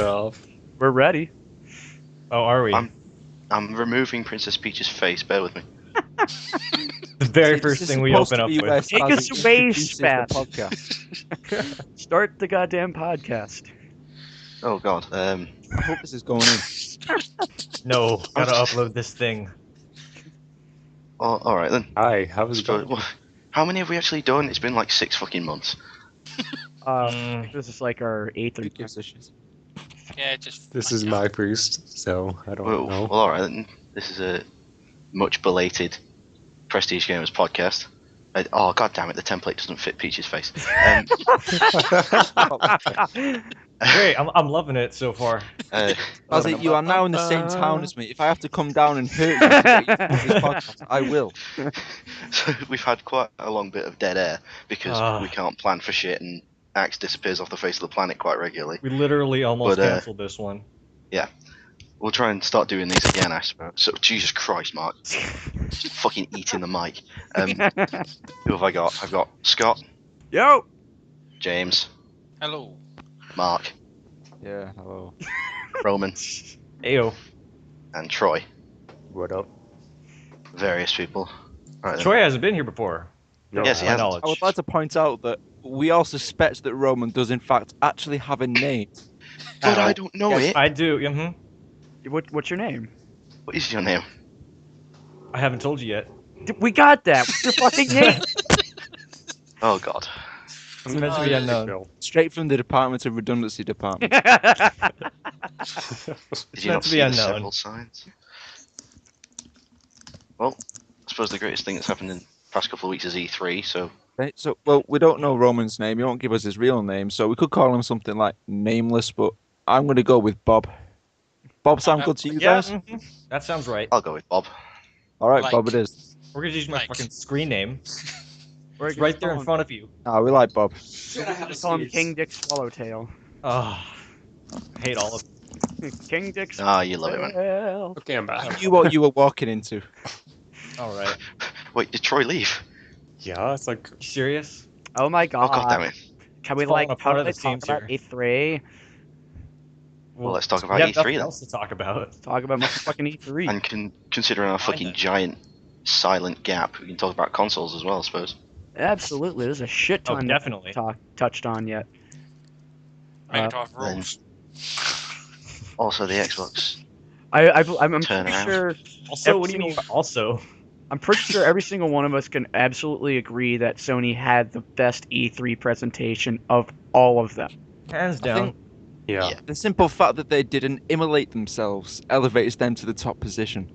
stuff. We're ready. Oh, are we? I'm removing Princess Peach's face. Bear with me. The very first thing we open up with. Take us away, the Spaz. podcast. Start the goddamn podcast. Oh God. I hope this is going in. No, gotta upload this thing. Oh, all right then. Hi, how's it going? How many have we actually done? It's been like 6 fucking months. This is like our 8th or Who gives a shit? Yeah, just. This is my first, so I don't know. Well, all right then. This is a much belated Prestige Gamers podcast. Oh God damn it! The template doesn't fit Peach's face. Great, I'm loving it so far. Ozzy, you are now in the same town as me. If I have to come down and hurt you to get you through this podcast, I will. So we've had quite a long bit of dead air because we can't plan for shit, and Axe disappears off the face of the planet quite regularly. We literally almost cancelled this one. Yeah. We'll try and start doing these again, I suppose. So, Jesus Christ, Mark. Just fucking eating the mic. Who have I got? I've got Scott. Yo! James. Hello. Mark. Yeah, hello. Roman. Ayo. And Troy. What up? Various people. Right, then. Troy hasn't been here before. Yes, he My has. knowledge. I would like to point out that we all suspect that Roman does in fact actually have a name. But I don't know it. I do. Mm-hmm. What's your name? What is your name? I haven't told you yet. We got that. What's your fucking name? Oh God. It's meant to be unknown. Straight from the Department of Redundancy Department. Did you meant not to see be the unknown. several signs? Well, I suppose the greatest thing that's happened in the past couple of weeks is E3, so... Right, so, well, we don't know Roman's name. He won't give us his real name, so we could call him something like Nameless, but I'm going to go with Bob. Bob sound good to you Yeah, guys? that sounds right. I'll go with Bob. All right, Like- Bob it is. We're gonna use my Right. fucking screen name. We're It's right there in front of you. Ah, we like Bob. Call him King Dick Swallowtail. Oh, I hate all of King Dick Ah, you love it, man. Swallowtail. Okay, I'm back. You knew what you were walking into. All right. Wait, did Troy leave? Yeah, it's like You serious? Oh my god. Oh God damn it. Can we It's falling like apart at totally the talk seams about here. E3? Well, let's talk we about have E3 nothing then. else to talk about. Talk about motherfucking E3. And considering our fucking giant silent gap, we can talk about consoles as well, I suppose. Absolutely, there's a shit Oh, ton definitely. touched on yet. Megatron rules. Also, the Xbox. I'm Turn pretty around. sure. Also, what do you mean? Also, I'm pretty sure every single one of us can absolutely agree that Sony had the best E3 presentation of all of them. hands I down. think yeah. the simple fact that they didn't immolate themselves elevates them to the top position.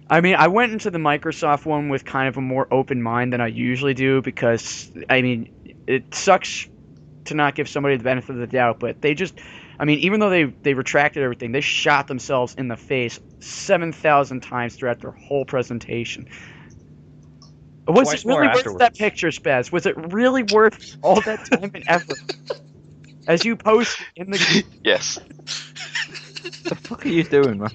I mean, I went into the Microsoft one with kind of a more open mind than I usually do because, I mean, it sucks to not give somebody the benefit of the doubt, but they just, I mean, even though they retracted everything, they shot themselves in the face 7,000 times throughout their whole presentation. Was Twice it really more worth afterwards. that picture, Spaz? Was it really worth all that time and effort? As you post in the Yes. What the fuck are you doing, man?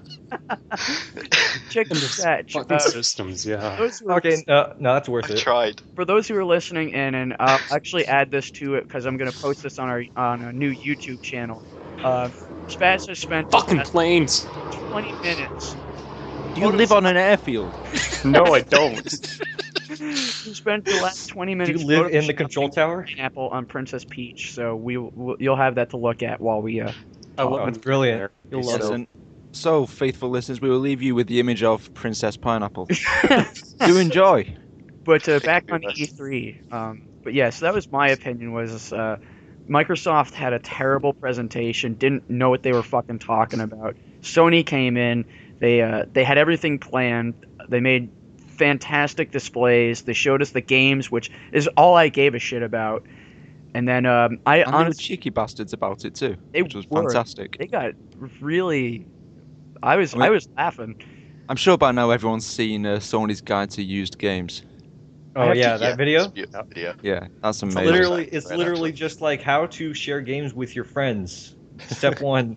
chicken scratch. Fucking systems, yeah. Those who are- Okay, no, that's worth I it. tried. For those who are listening in, and I'll actually add this to it because I'm going to post this on a new YouTube channel. Spaz has spent the Fucking last planes! 20 minutes. You live on an airfield. No, I don't. He spent the last 20 Do minutes. you live in the photoshopping control tower? Pineapple on Princess Peach, so you'll have that to look at while we. I Oh, wouldn't it's brilliant. there. You'll love it. Excellent. So, faithful listeners, we will leave you with the image of Princess Pineapple. Do enjoy. But back on E3. But yes, that was my opinion. Was Microsoft had a terrible presentation, didn't know what they were fucking talking about. Sony came in, they had everything planned. They made fantastic displays. They showed us the games, which is all I gave a shit about. And then I And they were honestly, cheeky bastards about it too, They which was were. fantastic. they got really. I was laughing. I'm sure by now everyone's seen Sony's Guide to Used Games. Oh yeah, that video. Video. Yeah, that's It's amazing. literally just like how to share games with your friends. Step 1,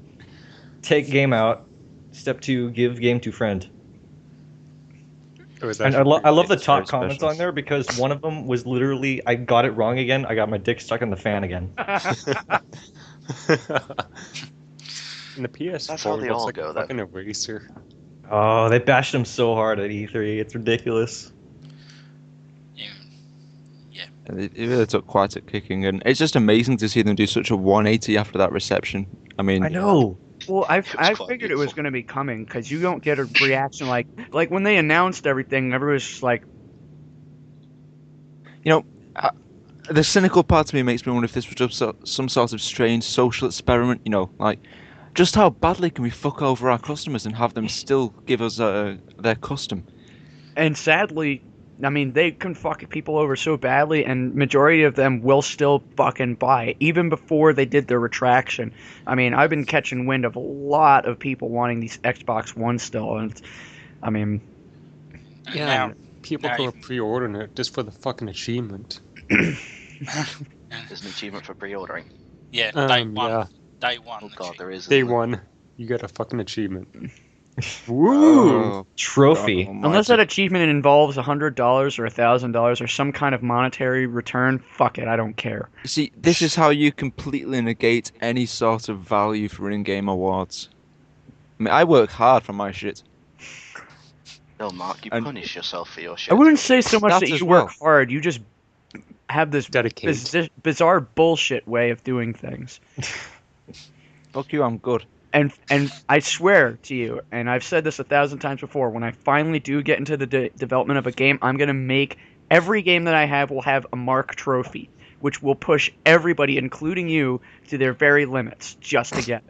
take game out. Step 2, give game to friend. It was And I actually love the pretty top special. comments on there because one of them was literally, I got it wrong again. I got my dick stuck in the fan again. And the PS4 That's how they looks all like go, a though. fucking eraser. Oh, they bashed him so hard at E3. It's ridiculous. And it really took quite a kicking, and it's just amazing to see them do such a 180 after that reception. I mean, I know. Well, I It was quite figured it was beautiful. going to be coming because you don't get a reaction like when they announced everything, everyone was just like, the cynical part of me makes me wonder if this was just some sort of strange social experiment. Like, just how badly can we fuck over our customers and have them still give us their custom? and sadly, I mean, they can fuck people over so badly, and majority of them will still fucking buy it, even before they did their retraction. I mean, I've been catching wind of a lot of people wanting these Xbox One still, and I mean, And Yeah, now, and people now who you- are pre-ordering it just for the fucking achievement. There's an achievement for pre-ordering. yeah, day one. Yeah, Day one. Oh god, there is. day isn't there? one, you get a fucking achievement. Woo! Oh, Trophy. God unless that almighty. achievement involves $100 or $1,000 or some kind of monetary return, fuck it, I don't care. You see, this is how you completely negate any sort of value for in-game awards. I mean, I work hard for my shit. No, Mark, you And- punish yourself for your I shit. wouldn't say so much That that as you work well. hard, you just have this Dedicate. bizarre bullshit way of doing things. Fuck you, I'm good. And I swear to you, and I've said this 1,000 times before, when I finally do get into the development of a game, I'm gonna make every game that I have will have a Mark trophy, which will push everybody, including you, to their very limits just to get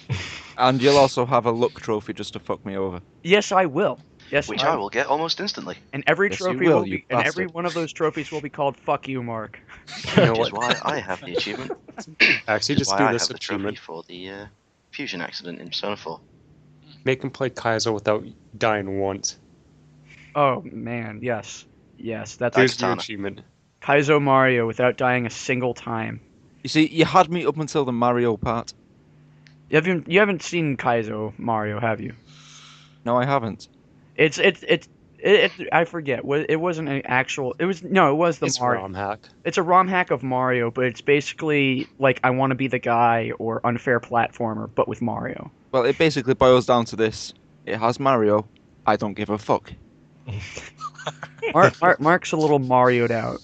it. And you'll also have a luck trophy just to fuck me over. Yes, I will. Yes, Which I will get almost instantly. And every Yes, you trophy will, will you be, and every bastard. one of those trophies will be called "Fuck you, Mark." You know Which is what? why I have the achievement. Actually, Which is just why do I this have the trophy achievement. for the fusion accident in Persona 4. Make him play Kaizo without dying once. Oh man, yes, that's Here's your Katana. achievement. Kaizo Mario without dying a single time. You see, you had me up until the Mario part. You haven't seen Kaizo Mario, have you? No, I haven't. It's I forget. It wasn't an actual. It was the It's Mario. ROM hack. It's a ROM hack of Mario, but it's basically like I Want to Be the Guy or Unfair Platformer, but with Mario. Well, it basically boils down to this. It has Mario. I don't give a fuck. Mark's a little Mario'd out.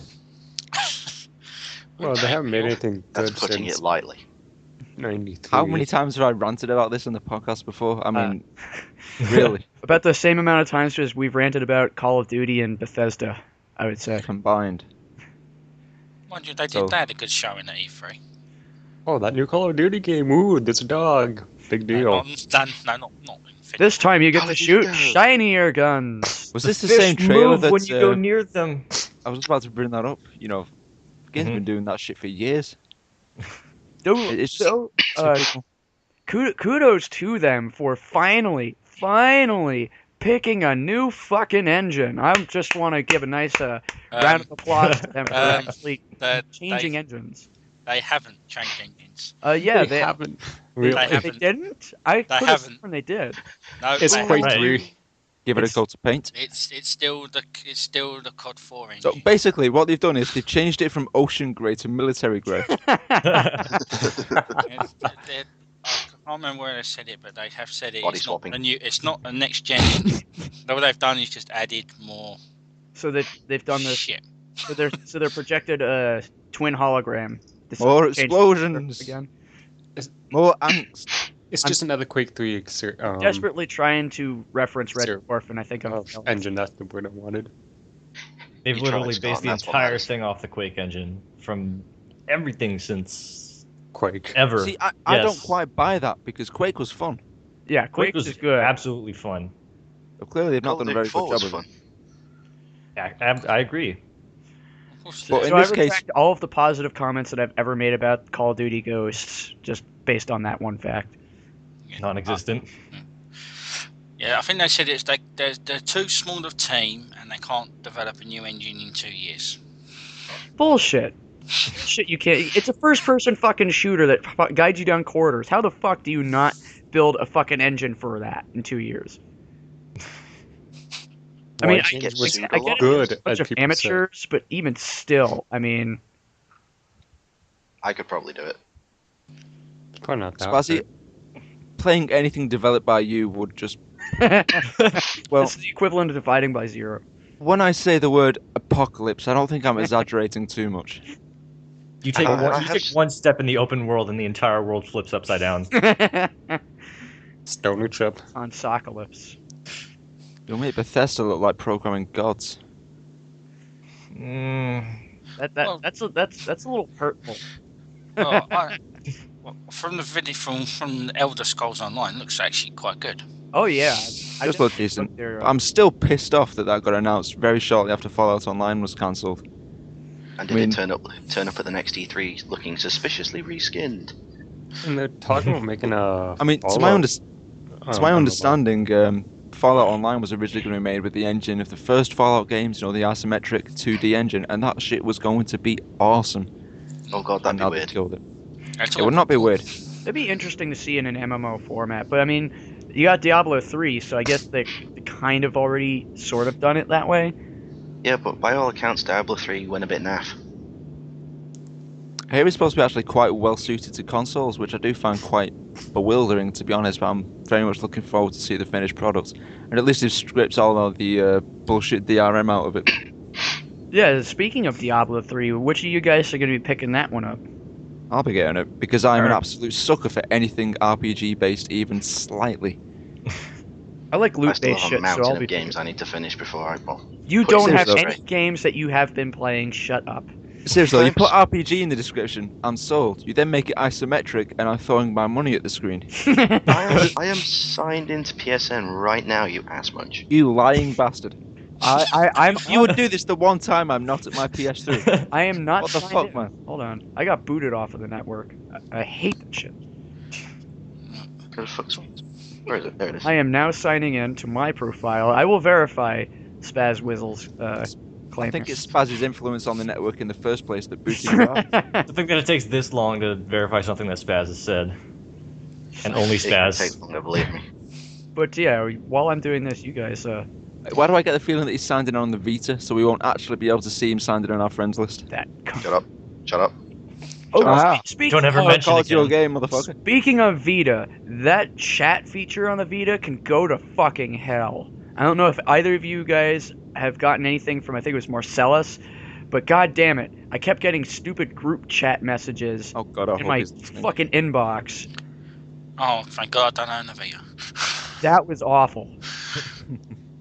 Well, they haven't made anything That's good putting since it lightly. 93. How many times have I ranted about this in the podcast before? I mean, really, About the same amount of times as we've ranted about Call of Duty and Bethesda, I would say. combined. Mind you, they So- did that a good showing at E3. Oh, that new Call of Duty game. Ooh, there's a dog. Big deal. Not Infinity. This time you get Call to of Duty shoot Go. shinier guns. Was this the same trailer move that when you go near them. I was just about to bring that up? Game's been doing that shit for years. It's just typical. Kudos to them for finally picking a new fucking engine. I just want to give a nice round of applause to them for actually changing engines. They haven't changed engines. Yeah, they haven't. They, Really. They they haven't. didn't. I could have haven't. sworn they did. No, It's they Quake haven't. 3. Give it a coat of paint. It's still the COD 4 So engine. basically, what they've done is they've changed it from ocean grey to military grey. I can't remember where they said it, but they have said it. Body It's not swapping. a new. It's not a next gen. What they've done is just added more So they've done this. shit. So they're projected twin hologram. This More changed explosions. again. More angst. It's just another Quake 3 Desperately trying to reference Red Zero. Dwarf, and I think I'm failing. engine. That's the word I wanted. They've You tried, literally Scott, based the that's what entire matters. thing off the Quake engine from everything since Quake. ever. See, I Yes. don't quite buy that because Quake was fun. Yeah, Quake Quake was is good. absolutely fun. So clearly, they've not Call done of a very Duty 4 good was job of fun. it. I agree. Of course But they in So I this case- retract all of the positive comments that I've ever made about Call of Duty Ghosts, just based on that one fact. do. Non-existent. Yeah, I think they said it's like they're too small of team and they can't develop a new engine in 2 years. Bullshit. Shit, you can't. It's a first-person fucking shooter that guides you down corridors. How the fuck do you not build a fucking engine for that in 2 years? I mean, Why get was sued I a get lot. it, good, it's a bunch as of people say. amateurs, but even still, I mean, I could probably do it. It's probably not that Spazzy, good. playing anything developed by you would just. Well, It's the equivalent of dividing by 0. when I say the word apocalypse, I don't think I'm exaggerating too much. You take I you have take one step in the open world, and the entire world flips upside down. Stony chip. On Socalypse. You'll make Bethesda look like programming gods. That's a little hurtful. Well, from the video from Elder Scrolls Online, looks actually quite good. Oh yeah, Just look decent. There, But I'm still pissed off that got announced very shortly after Fallout Online was cancelled. And did it turn up at the next E3 looking suspiciously reskinned? And they're talking about making a. I mean, to my understanding, Fallout Online was originally going to be made with the engine of the first Fallout games, the isometric 2D engine, and that shit was going to be awesome. Oh god, that'd be And now they've weird. killed it. It would not be weird. It'd be interesting to see in an MMO format, but I mean, you got Diablo 3, so I guess they kind of already sort of done it that way. Yeah, but by all accounts, Diablo 3 went a bit naff. I hear it's supposed to be actually quite well suited to consoles, which I do find quite bewildering, to be honest, but I'm very much looking forward to see the finished product. And at least they've stripped all of the bullshit DRM out of it. Yeah, speaking of Diablo 3, which of you guys are going to be picking that one up? I'll be getting it, because I'm an Alright. absolute sucker for anything RPG-based, even slightly. I like I still loot-based have a shit, so mountain I'll of be games I need to finish before I... Well, You Put don't have seriously. any games that you have been playing, shut up. Seriously, you Thanks. put RPG in the description, I'm sold. You then make it isometric, and I'm throwing my money at the screen. I am signed into PSN right now, you ass munch. You lying bastard. I'm You would do this the one time I'm not at my PS3. I am not What the signed fuck, in. man? Hold on. I got booted off of the network. I hate that shit. Where the fuck's... Where is it? There it is. I am now signing in to my profile. I will verify Spaz Wizzle's claim. I think it's Spaz's influence on the network in the first place that booted you out. To think that it takes this long to verify something that Spaz has said, and only It can take Spaz. longer, believe me. But yeah, while I'm doing this, you guys, Why do I get the feeling that he's signed in on the Vita, so we won't actually be able to see him signed in on our friends list? that. Shut up. Shut up. Oh, Ah. speaking Don't ever of, mention Call it your again. game, motherfucker. Speaking of Vita, that chat feature on the Vita can go to fucking hell. I don't know if either of you guys have gotten anything from, I think it was Marcellus, but god damn it, I kept getting stupid group chat messages Oh god, I in hope my he's listening. fucking inbox. Oh, thank God I don't own a Vita. That was awful.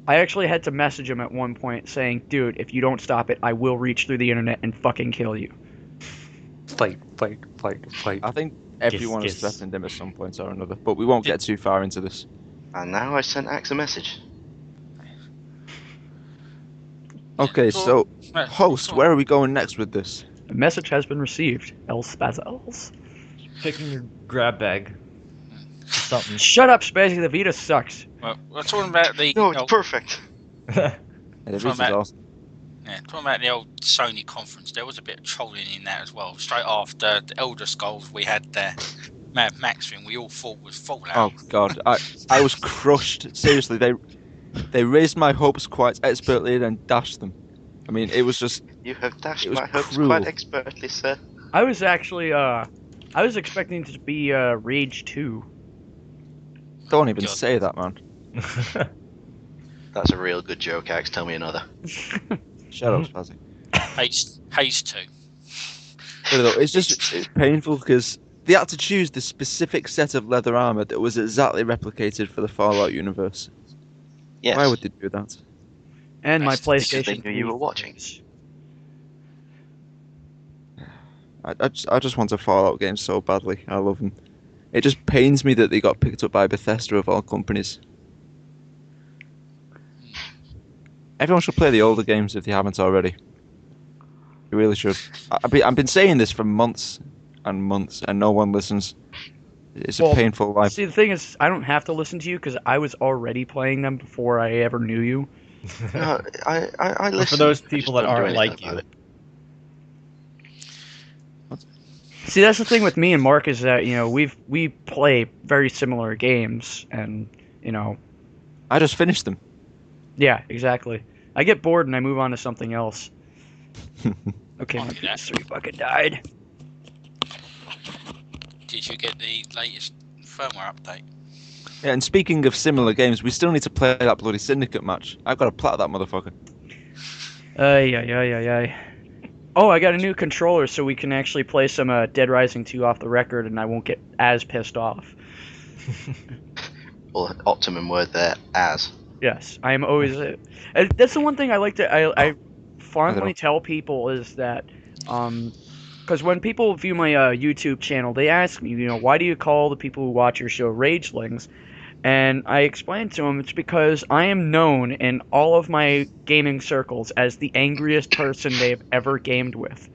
I actually had to message him at one point saying, dude, if you don't stop it, I will reach through the internet and fucking kill you. Fight. I think everyone has Yes. threatened him at some point or another, but we won't get too far into this. And now I sent Axe a message. Okay, so, host, where are we going next with this? A message has been received. El Spazels. Picking your grab bag. Something. Shut up, Spazzy. The Vita sucks. Well, we're talking about the No, it's perfect. Yeah, the Vita's Matt. awesome. talking about the old Sony conference. There was a bit of trolling in that as well. Straight after the Elder Scrolls, we had the Mad Max thing. We all thought was Fallout. Oh god, I was crushed. Seriously, they raised my hopes quite expertly, then dashed them. I mean, it was just You have dashed It was my hopes cruel. quite expertly, sir. I was actually, I was expecting it to be, Rage 2. don't even God. say that, man. That's a real good joke, Axe. Tell me another. Shut up, Spazzy. Haze 2. But it's painful because they had to choose the specific set of leather armor that was exactly replicated for the Fallout universe. Yes. Why would they do that? And my That's because PlayStation. they knew you were 3 watching. games. I just want a Fallout game so badly. I love them. It just pains me that they got picked up by Bethesda of all companies. Everyone should play the older games if they haven't already. You really should. I've been saying this for months and months, and no one listens. It's a Well, painful life. See, the thing is, I don't have to listen to you because I was already playing them before I ever knew you. No, I For listen. those I just people that don't do aren't anything like about you. it. See, that's the thing with me and Mark is that we play very similar games, and I just finished them. yeah, exactly. I get bored and I move on to something else. Okay, I'll my do that. PS3 fucking died. Did you get the latest firmware update? Yeah, and speaking of similar games, we still need to play that bloody Syndicate match. I've got to plat that motherfucker. Ay. Oh, I got a new controller, so we can actually play some Dead Rising 2 off the record, and I won't get as pissed off. Well, optimum word there, as. Yes, I am always. That's the one thing I like to. I fondly know. tell people is that, because when people view my YouTube channel, they ask me, why do you call the people who watch your show Ragelings? And I explain to them it's because I am known in all of my gaming circles as the angriest person they've ever gamed with.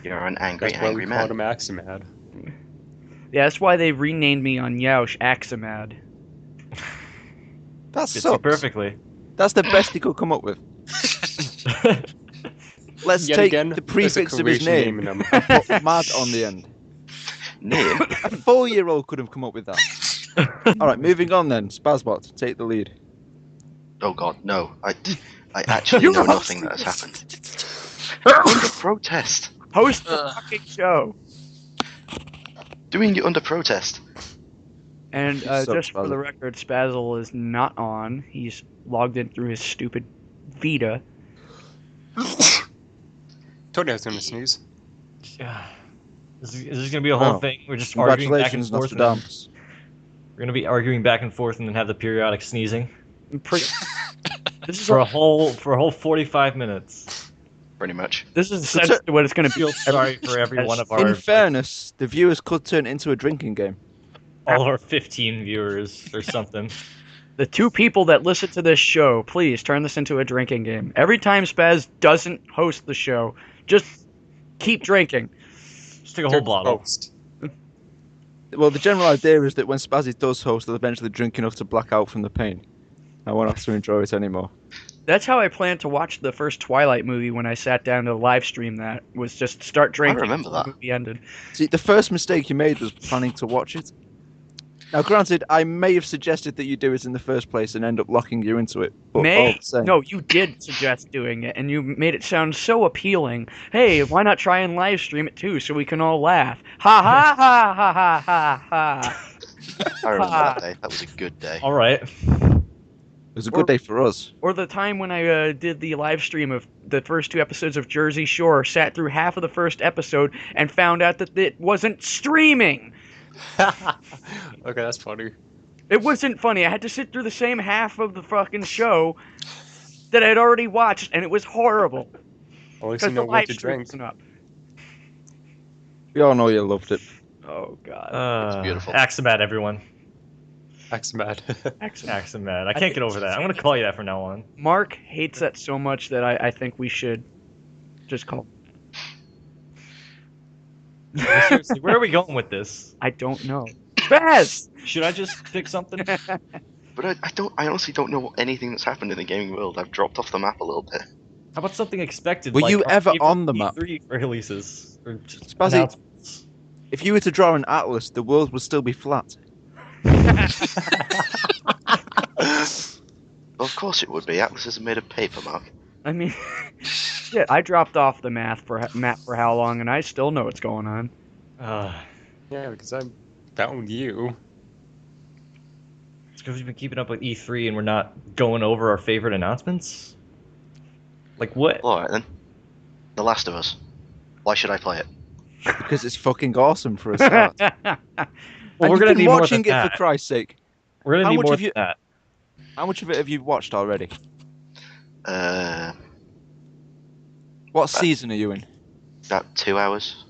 You're an angry, That's why angry we called man. him Aximad. Yeah, that's why they renamed me on Yoush Aximad. That's Fits so you perfectly. That's the best he could come up with. Let's Yet take again, the there's a prefix of his Croatian name in him. and put mad on the end. Name? A 4-year-old could have come up with that. All right, moving on then. Spazbot, take the lead. Oh god, no. I actually know nothing that has happened. Under protest. Host the fucking show. Doing it under protest. And Sucks, just for the Spazzle. record, Spazzle is not on. He's logged in through his stupid Vita. Told you I was gonna sneeze. Is this gonna be a whole Wow. thing? We're just arguing back and Congratulations, forth. And then, Nostradamus. we're gonna be arguing back and forth, and then have the periodic sneezing This is for a whole 45 minutes. Pretty much. this is essentially what it's going to be. Feel sorry for every one of In our fairness, the viewers could turn it into a drinking game. all of our 15 viewers or something. The two people that listen to this show, please turn this into a drinking game. Every time Spaz doesn't host the show, just keep drinking. Just take a whole bottle. Toast. Well, the general idea is that when Spazzy does host, they'll eventually drink enough to black out from the pain. I won't have to enjoy it anymore. That's how I planned to watch the first Twilight movie when I sat down to live stream that, was just start drinking remember until that. the movie ended. See, the first mistake you made was planning to watch it. Now, granted, I may have suggested that you do it in the first place and end up locking you into it. But all the same. No, you did suggest doing it, and you made it sound so appealing. Hey, why not try and live stream it too, so we can all laugh? Ha ha ha ha ha ha ha. I remember that day. That was a good day. All right. It was a good day for us. Or the time when I did the live stream of the first 2 episodes of Jersey Shore, sat through half of the first episode, and found out that it wasn't streaming. Okay, that's funny. It wasn't funny. I had to sit through the same half of the fucking show that I'd already watched, and it was horrible. At least Because you know the what live to stream drink. wasn't up. We all know you loved it. Oh, God. It's beautiful. Axomat, everyone. Aximad. Excellent. Axomat. I can't get over that. I'm gonna call you that from now on. Mark hates that so much that I think we should just call. Seriously, where are we going with this? I don't know. Spaz! Should I just pick something? But I honestly don't know anything that's happened in the gaming world. I've dropped off the map a little bit. How about something expected? Were like you our ever favorite on the map? E3 releases or just Spazzy. announcements? If you were to draw an atlas, the world would still be flat. Well, of course it would be. Atlases are made of paper, Mark. I mean, shit, I dropped off the map for how long, and I still know what's going on. Yeah, because I found you. It's because we've been keeping up with E3 and we're not going over our favorite announcements. Like what? All right then. The Last of Us. Why should I play it? Because it's fucking awesome for a start. Well, And we're you've gonna been need more watching than it that. for Christ's sake. We're gonna How need much more have you- than that. How much of it have you watched already? What season are you in? About 2 hours.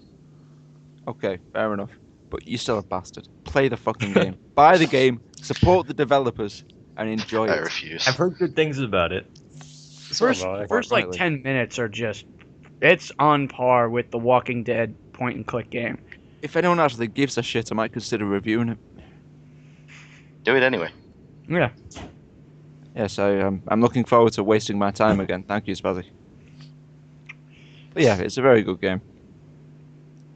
Okay, fair enough. But you're still a bastard. Play the fucking game. Buy the game, support the developers, and enjoy I it. refuse. I've heard good things about it. First like rightly. 10 minutes are just, it's on par with the Walking Dead point-and-click game. If anyone actually gives a shit, I might consider reviewing it. Do it anyway. Yeah. Yes, I'm looking forward to wasting my time again. Thank you, Spazzy. But yeah, it's a very good game.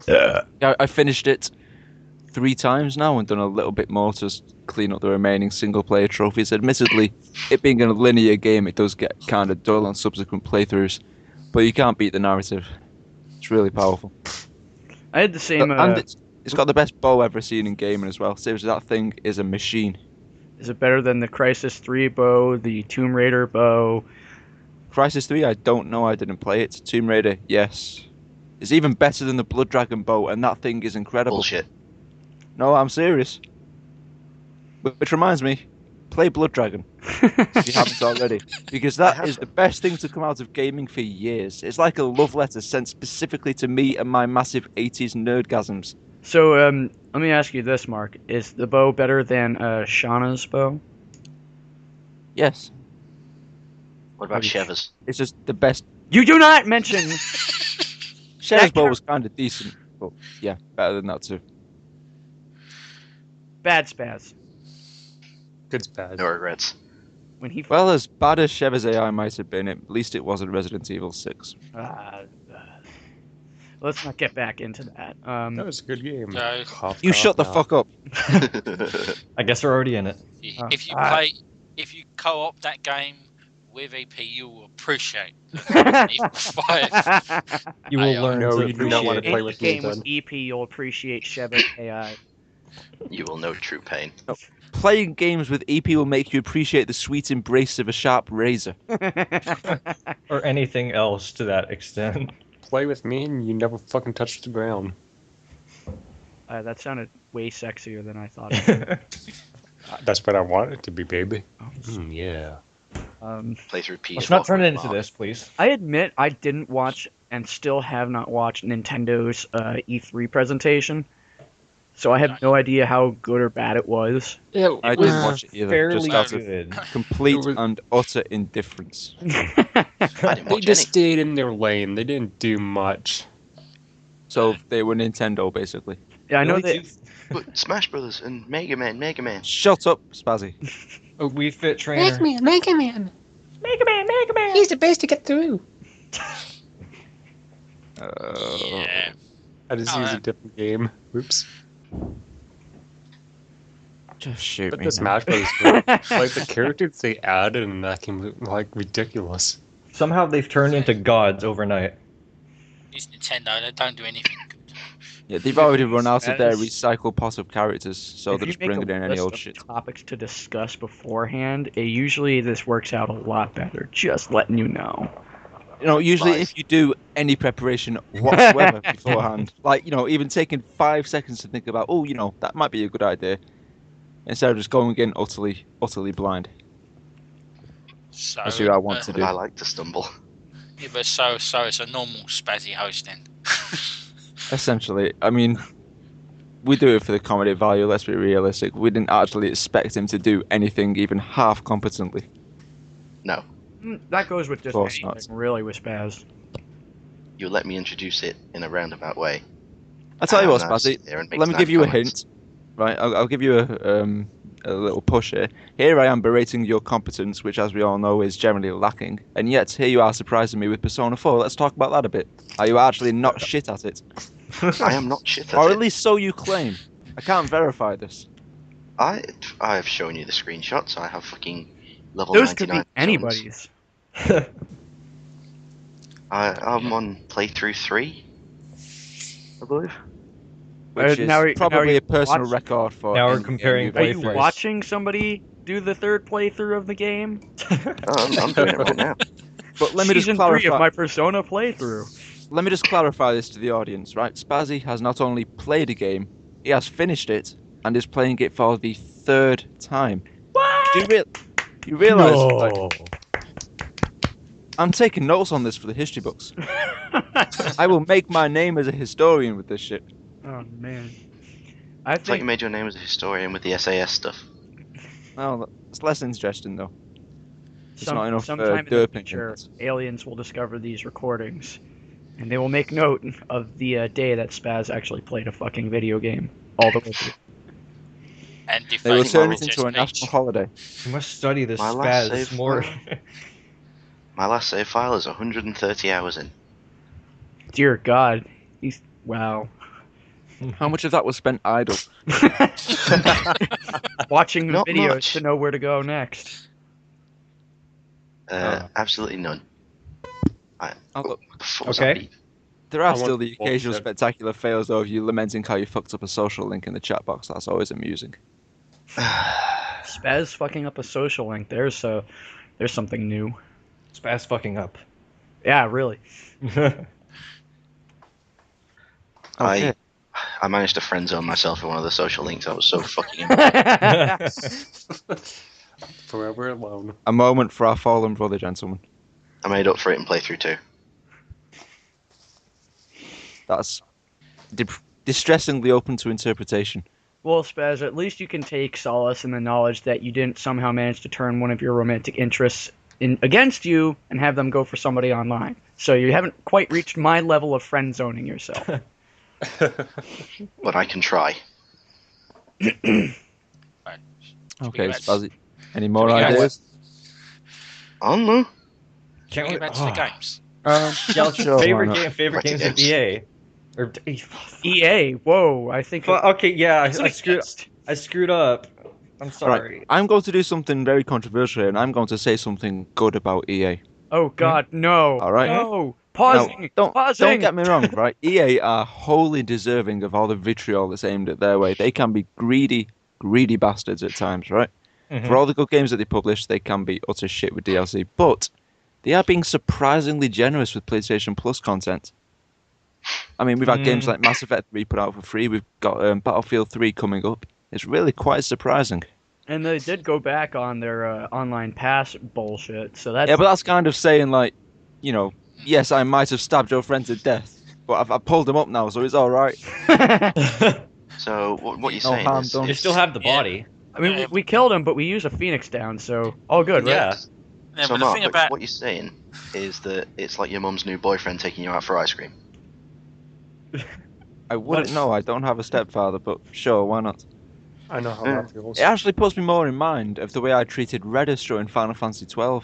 I finished it 3 times now and done a little bit more to clean up the remaining single-player trophies. Admittedly, it being a linear game, it does get kind of dull on subsequent playthroughs, but you can't beat the narrative. It's really powerful. I had the same... And it's got the best bow ever seen in gaming as well. Seriously, that thing is a machine. Is it better than the Crisis 3 bow, the Tomb Raider bow? Crisis 3, I don't know. I didn't play it. Tomb Raider, yes. It's even better than the Blood Dragon bow, and that thing is incredible. Bullshit. No, I'm serious. Which reminds me, play Blood Dragon if you haven't already, because that is the best thing to come out of gaming for years. It's like a love letter sent specifically to me and my massive 80s nerdgasms. So, let me ask you this, Mark. Is the bow better than Shauna's bow? Yes, What about Shevers? it's just the best. You do not mention... Sheriff's bow was kind of decent, but yeah, better than that too. Bad Spaz. Good Spaz. No regrets. When he... Well, as bad as Shev's AI might have been, at least it wasn't Resident Evil 6. Let's not get back into that. That was a good game. So- Cough, You cough, shut the cough. fuck up. I guess we're already in it. If you co-op that game with EP, you will appreciate Evil 5. You will I, learn no, to you do not want to appreciate play Any with me game with then. EP, you'll appreciate Sheva's AI. You will know true pain. Playing games with EP will make you appreciate the sweet embrace of a sharp razor. or anything else to that extent. Play with me and you never fucking touch the ground. That sounded way sexier than I thought. That's what I want it to be, baby. Yeah. Play through Peter. Let's not turn it Walker, into Mark. this, please. I admit I didn't watch and still have not watched Nintendo's E3 presentation, so I have no idea how good or bad it was. Yeah, I didn't watch it either. Fairly Just out of good. complete It was- and utter indifference. I didn't They watch just any. stayed in their lane. They didn't do much. So they were Nintendo, basically. Yeah, I know Really that. But Smash Brothers and Mega Man. Shut up, Spazzy. A Wii Fit trainer. Mega Man. He's the best to get through. Yeah. I just Oh, used a yeah. different game. Oops. Just shoot But me. the Smash Bros. Like the characters they added in that game look like ridiculous. Somehow they've turned into gods overnight. It's Nintendo. They don't do anything good. Yeah, they've already run out of their As- recycled pot of characters, so if they're you just make a bringing in any list old of shit. topics to discuss beforehand, usually this works out a lot better. Just letting you know. You know, usually Lies. if you do any preparation whatsoever beforehand, like, you know, even taking 5 seconds to think about, oh, you know, that might be a good idea, instead of just going in utterly blind. So That's what I want to do. I like to stumble. Yeah, but so it's a normal Spazzy hosting. Essentially, I mean, we do it for the comedy value, let's be realistic. We didn't actually expect him to do anything even half competently. No, That goes with just course anything, really, with Spaz. you let me introduce it in a roundabout way. I'll tell you what, And I'll Spazzy, sit there and make let me snide give you a comments. hint. Right, I'll give you a little push here. Here I am berating your competence, which, as we all know, is generally lacking, and yet here you are surprising me with Persona 4. Let's talk about that a bit. Are you actually not shit at it? I am not shit at Or at it. least so you claim. I can't verify this. I have shown you the screenshots. I have fucking level Those could 99 be anybody's. I'm on playthrough 3, I believe. Which is now probably you a personal watch- record for. Now we're any game comparing you've Are ever you playthroughs. watching somebody do the third playthrough of the game? Oh, I'm doing it right now. But let me just Season 3 of clarify. my Persona playthrough. Let me just clarify this to the audience, right? Spazzy has not only played a game, he has finished it and is playing it for the 3rd time. What? You realise? I'm taking notes on this for the history books. I will make my name as a historian with this shit. Oh man. I It's like you think made your name as a historian with the SAS stuff. Well, it's less interesting though. There's not enough sometime in the derping in future, it. aliens will discover these recordings, and they will make note of the day that Spaz actually played a fucking video game all the way through. And if They will they turn were it into just a national peach. holiday. You must study this My last Spaz save more. My last save file is 130 hours in. Dear God, he's wow. How much of that was spent idle? Watching the Not videos much. to know where to go next. Absolutely none. Oh, look, What the fuck was that Okay. beep? there are I still want the occasional bullshit. spectacular fails though of you lamenting how you fucked up a social link in the chat box. That's always amusing. Spaz fucking up a social link. There's something new. Spaz fucking up. Yeah, really. Okay. I managed to friend zone myself in one of the social links. I was so fucking Forever alone. A moment for our fallen brother, gentlemen. I made up for it in playthrough 2. That's distressingly open to interpretation. Well, Spaz, at least you can take solace in the knowledge that you didn't somehow manage to turn one of your romantic interests against you and have them go for somebody online. So you haven't quite reached my level of friend zoning yourself. But I can try. Okay, Spazzy. Any more Should we go ideas? I don't know. Can we get back to the games? Yeah, Sure, favorite why not? favorite games of EA. Or EA, whoa, I think... okay, yeah, I Somebody screwed. guessed. I screwed up. I'm sorry. Right, I'm going to do something very controversial here, and I'm going to say something good about EA. Oh, God, no. All right. No. Pausing. Now, Pausing. don't get me wrong, right? EA are wholly deserving of all the vitriol that's aimed at their way. They can be greedy bastards at times, right? For all the good games that they publish, they can be utter shit with DLC, but they are being surprisingly generous with PlayStation Plus content. I mean, we've had games like Mass Effect 3 put out for free. We've got Battlefield 3 coming up. It's really quite surprising. And they did go back on their online pass bullshit, so that's... Yeah, but that's kind of saying, like, you know, yes, I might have stabbed your friend to death, but I've pulled him up now, so it's all right. So what you're No saying harm is, done. You still have the body. I mean, we killed him, but we used a Phoenix down, so all good, right? Yeah. Yeah, so but the Mark, thing about what you're saying is that it's like your mum's new boyfriend taking you out for ice cream. I wouldn't know. I don't have a stepfather, but sure, why not? I know how that feels. It actually puts me more in mind of the way I treated Redis during Final Fantasy XII.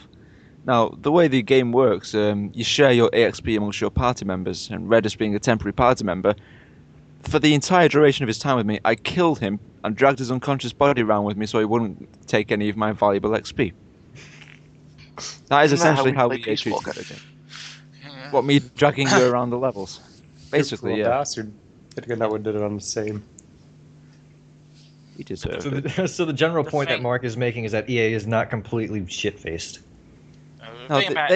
Now, the way the game works, you share your EXP amongst your party members, and Redis being a temporary party member, for the entire duration of his time with me, I killed him and dragged his unconscious body around with me so he wouldn't take any of my valuable XP. That is Isn't that essentially how we we play Peace treated Walker? yeah. What, me dragging you around the levels? Basically, Little yeah. bastard. Again, that one did it on the same. He deserved So it. so the general The point that thing- Mark is making is that EA is not completely shit-faced. The No, thing about-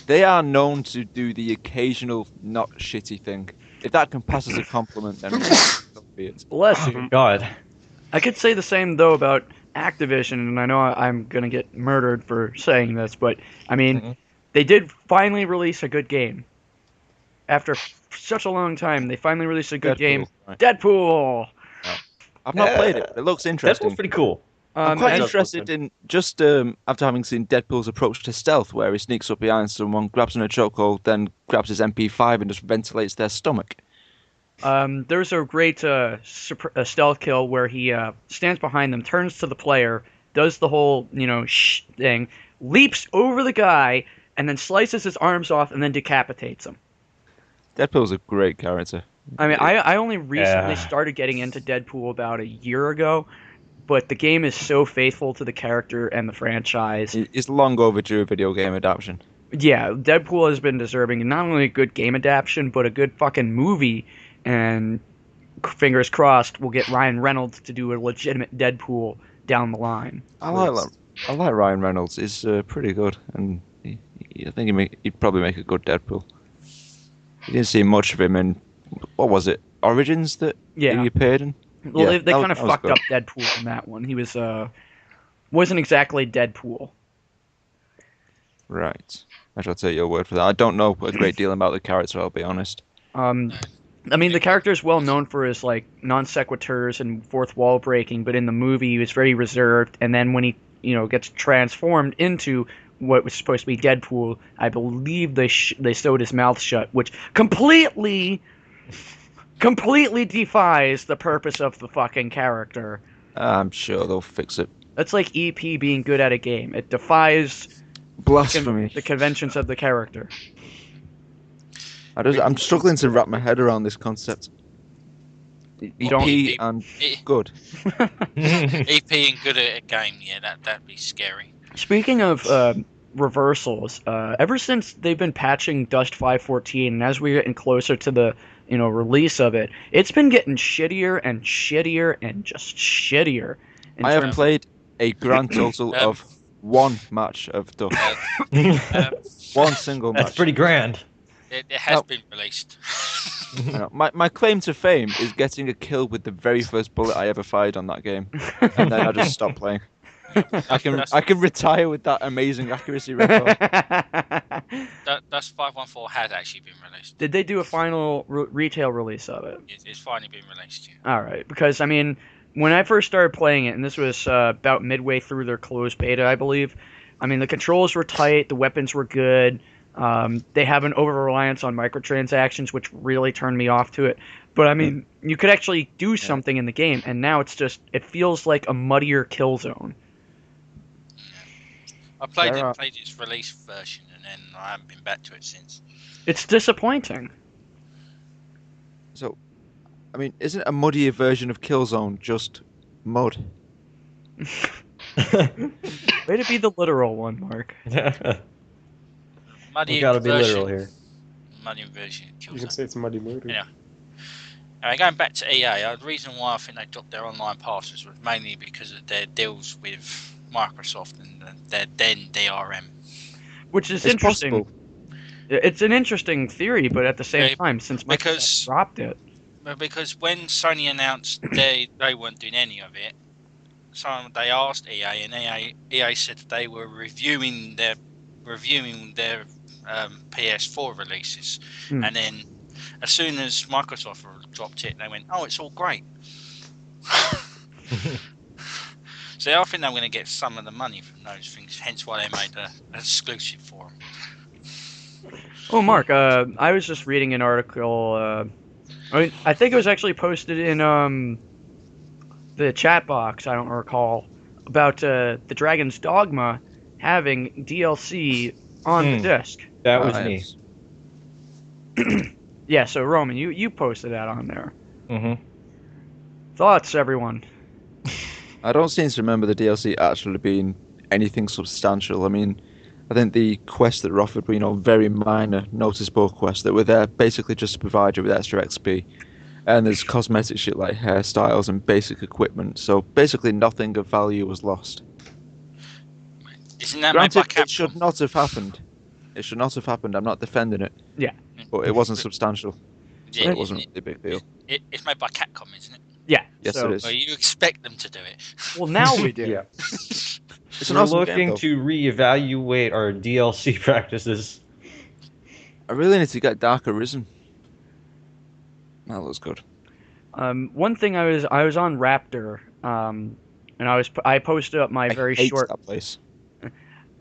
they are known to do the occasional not shitty thing. If that can pass as a compliment, then so be it. Bless you. Oh, God. I could say the same, though, about Activision, and I know I'm going to get murdered for saying this, but, I mean, they did finally release a good game. After such a long time, they finally released a good game. Right. Deadpool! I've not played it, but it looks interesting. Deadpool's pretty cool. I'm quite and- interested in just after having seen Deadpool's approach to stealth, where he sneaks up behind someone, grabs them in a chokehold, then grabs his MP5 and just ventilates their stomach. There's a great stealth kill where he stands behind them, turns to the player, does the whole, thing, leaps over the guy, and then slices his arms off and then decapitates him. Deadpool's a great character. I mean, I only recently Yeah. started getting into Deadpool about a year ago, but the game is so faithful to the character and the franchise. It's long overdue video game adaptation. Yeah, Deadpool has been deserving not only a good game adaptation, but a good fucking movie. And fingers crossed, we'll get Ryan Reynolds to do a legitimate Deadpool down the line. I like Ryan Reynolds. He's pretty good, and I think he'd probably make a good Deadpool. You didn't see much of him in, what was it, Origins that Yeah. he appeared in? Well, Yeah, they that was- kind of that was fucked good. up Deadpool in that one. He wasn't exactly Deadpool. Right. I shall take your word for that. I don't know a great deal about the character, I'll be honest. I mean, the character is well known for his non sequiturs and fourth wall breaking, but in the movie he was very reserved. And then when he, gets transformed into what was supposed to be Deadpool, I believe they sewed his mouth shut, which completely defies the purpose of the fucking character. I'm sure they'll fix it. That's like EP being good at a game. It defies Blasphemy. the conventions of the character. I'm struggling to wrap my head around this concept. don't- EP and good. EP and good at a game, yeah, that'd be scary. Speaking of reversals, ever since they've been patching Dust 514, and as we're getting closer to the release of it, it's been getting shittier and shittier and just shittier. I have played a grand total of one match of Duck. One single match. That's pretty grand. It has been released. I know. My claim to fame is getting a kill with the very first bullet I ever fired on that game, and then I just stopped playing. I can retire with that amazing accuracy record. That's 514 has actually been released. Did they do a final retail release of it? It's finally been released. Yeah. All right, because I mean, when I first started playing it, and this was about midway through their closed beta, I believe. I mean, the controls were tight, the weapons were good. They have an over-reliance on microtransactions, which really turned me off to it. But I mean, you could actually do something in the game, and now it feels like a muddier Killzone. I played its release version, and then I haven't been back to it since. It's disappointing. So, I mean, isn't a muddier version of Killzone just mud? Way to be the literal one, Mark. We gotta be literal here. Muddy version. You can say it's muddy murder. Yeah. Going back to EA, the reason why I think they dropped their online passes was mainly because of their deals with Microsoft and their then DRM. Which is It's interesting. possible. It's an interesting theory, but at the same time, since Microsoft dropped it. Because when Sony announced they weren't doing any of it, so they asked EA, and EA said they were reviewing their PS4 releases, and then as soon as Microsoft dropped it, they went, "Oh, it's all great." So I think they're going to get some of the money from those things. Hence why they made an exclusive for them. Oh, Mark, I was just reading an article. I think it was actually posted in the chat box. I don't recall about the Dragon's Dogma having DLC on the disc. That was me. Yeah, so Roman, you posted that on there. Mm-hmm. Thoughts, everyone? I don't seem to remember the DLC actually being anything substantial. I mean, I think the quests that were offered were, very minor, noticeable quests that were there basically just to provide you with extra XP. And there's cosmetic shit like hairstyles and basic equipment. So basically nothing of value was lost. Isn't that made by Granted, Capcom? it should not have happened. It should not have happened. I'm not defending it. Yeah. But it wasn't substantial. So Yeah, it wasn't a big deal. It's made by Capcom, isn't it? Yeah. Yes, so, it is. Well, you expect them to do it. Well, now we do. Yeah. It's an We're awesome looking game, though. to reevaluate our DLC practices. I really need to get Dark Arisen. That looks good. One thing I was on Raptor, and I posted up my very I hate short. that place.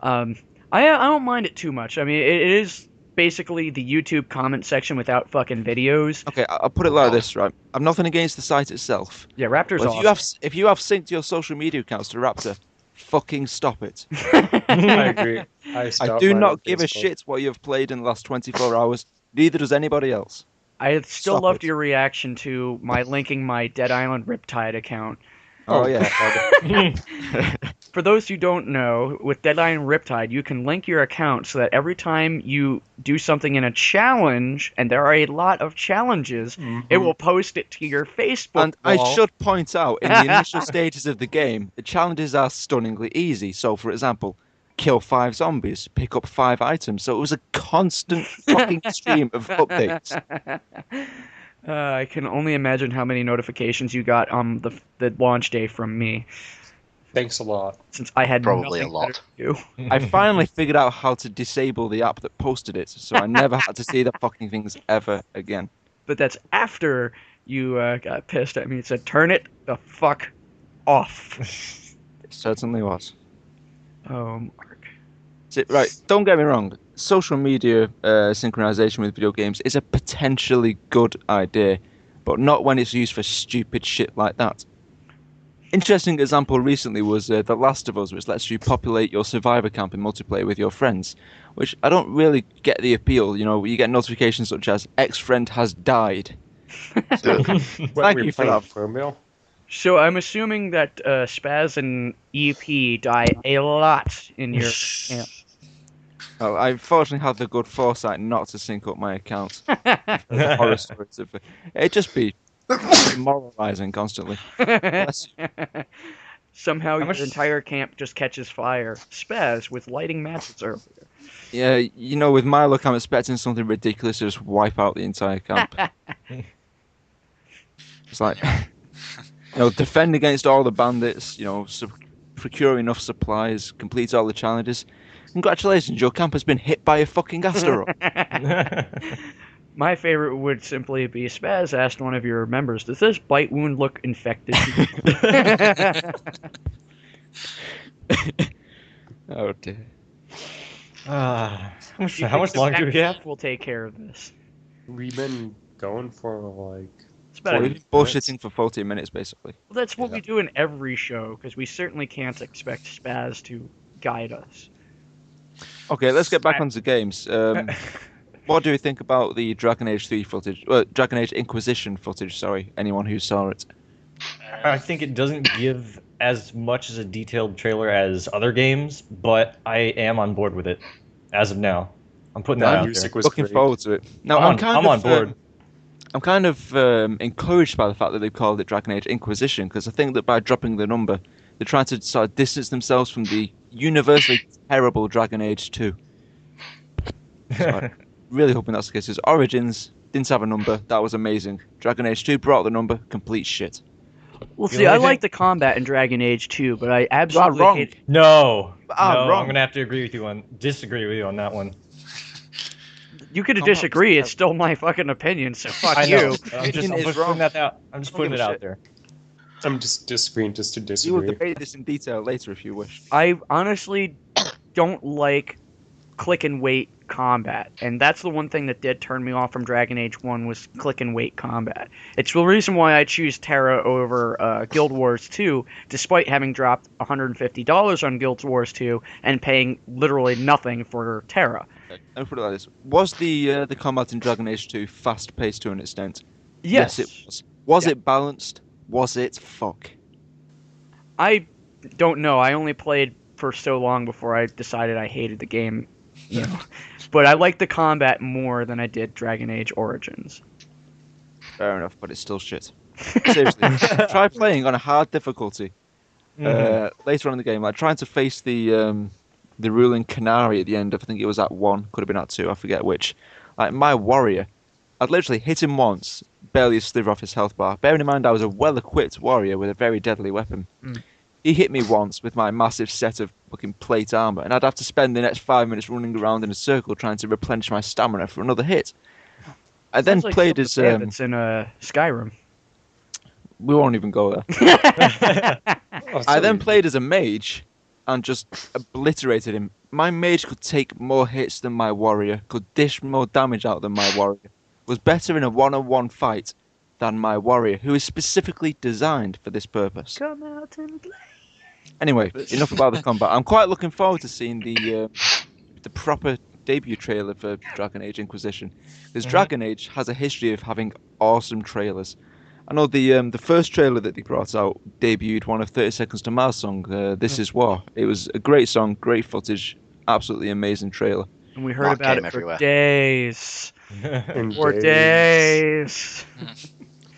I don't mind it too much. I mean, it is basically the YouTube comment section without fucking videos. Okay, I'll put it like this, right? I'm nothing against the site itself. Yeah, Raptor's But awesome. if you have synced your social media accounts to Raptor, fucking stop it. I agree. I do not give a shit what you've played in the last 24 hours. Neither does anybody else. I still Stop loved it. your reaction to my linking my Dead Island Riptide account. Oh, yeah. For those who don't know, with Dead Island Riptide, you can link your account so that every time you do something in a challenge, and there are a lot of challenges, it will post it to your Facebook And I wall. should point out, in the initial stages of the game, the challenges are stunningly easy. So, for example, kill 5 zombies, pick up 5 items. So it was a constant fucking stream of updates. I can only imagine how many notifications you got on the launch day from me, Thanks a lot. since I had Probably nothing a lot. better to do. I finally figured out how to disable the app that posted it, so I never had to see the fucking things ever again. But that's after you got pissed at me and said, "Turn it the fuck off." It certainly was. Oh, Mark. Right, don't get me wrong. Social media synchronization with video games is a potentially good idea, but not when it's used for stupid shit like that. Interesting example recently was The Last of Us, which lets you populate your survivor camp in multiplayer with your friends, which I don't really get the appeal. You get notifications such as "X-friend has died." So, thank you for that. Romeo. So I'm assuming that Spaz and EP die a lot in your camp. Well, I fortunately had the good foresight not to sync up my accounts. The horror stories of it. It'd just be demoralizing constantly. Bless you. Somehow your much- entire camp just catches fire. Spaz with lighting matches earlier. Yeah, with my luck, I'm expecting something ridiculous to just wipe out the entire camp. It's like, defend against all the bandits, procure enough supplies, complete all the challenges. Congratulations, your camp has been hit by a fucking asteroid. My favorite would simply be Spaz asked one of your members, "Does this bite wound look infected?" Oh dear. How much You think the longer do we have? We'll take care of this. We've been going for like. It's about We've been bullshitting for 40 minutes, basically. Well, that's what we do in every show, because we certainly can't expect Spaz to guide us. Okay, let's get back onto games. What do you think about the Dragon Age 3 footage? Dragon Age Inquisition footage, sorry. Anyone who saw it. I think it doesn't give as much as a detailed trailer as other games, but I am on board with it as of now. I'm putting that out there. Music was Looking great. forward to it. Now, I'm on board. I'm kind of encouraged by the fact that they've called it Dragon Age Inquisition, because I think that by dropping the number, they're trying to sort of distance themselves from the universally terrible Dragon Age 2. So I'm really hoping that's the case. Because Origins didn't have a number, that was amazing. Dragon Age 2 brought the number, complete shit. Well, The see, I only like the combat in Dragon Age 2, but I You are absolutely wrong. hate... No, wrong. I'm gonna have to disagree with you on that one. You could Combat disagree, was it's still my fucking opinion, so fuck I you. know. I'm Opinion just is putting wrong. that out. I'm just I don't putting give it a out shit. there. I'm just disagreeing just to You will disagree. debate this in detail later if you wish. I honestly don't like click and wait combat, and that's the one thing that did turn me off from Dragon Age 1 was click and wait combat. It's the reason why I choose Terra over Guild Wars 2, despite having dropped $150 on Guild Wars 2 and paying literally nothing for Terra. Let me put it like this. Was the combat in Dragon Age 2 fast-paced to an extent? Yes. It was. Was Yeah. it balanced? Was it? Fuck. I don't know. I only played for so long before I decided I hated the game. You know. But I like the combat more than I did Dragon Age Origins. Fair enough, but it's still shit. Seriously, try playing on a hard difficulty later on in the game, like trying to face the ruling Canary at the end of, I think it was at 1, could have been at 2, I forget which. Like, my warrior, I'd literally hit him once, barely a sliver off his health bar. Bearing in mind I was a well-equipped warrior with a very deadly weapon. Mm. He hit me once with my massive set of fucking plate armor, and I'd have to spend the next 5 minutes running around in a circle trying to replenish my stamina for another hit. I then Sounds like played some as... bandits in Skyrim. we won't even go there. Oh, I then sorry. played as a mage and just obliterated him. My mage could take more hits than my warrior, could dish more damage out than my warrior, was better in a one-on-one fight than my warrior, who is specifically designed for this purpose. Come out and play. Anyway, enough about the combat. I'm quite looking forward to seeing the proper debut trailer for Dragon Age Inquisition, because Dragon Age has a history of having awesome trailers. I know the first trailer that they brought out debuted one of 30 Seconds to Mars song, This Is War. It was a great song, great footage, absolutely amazing trailer. And we heard Mark about came it for everywhere. days. And For days.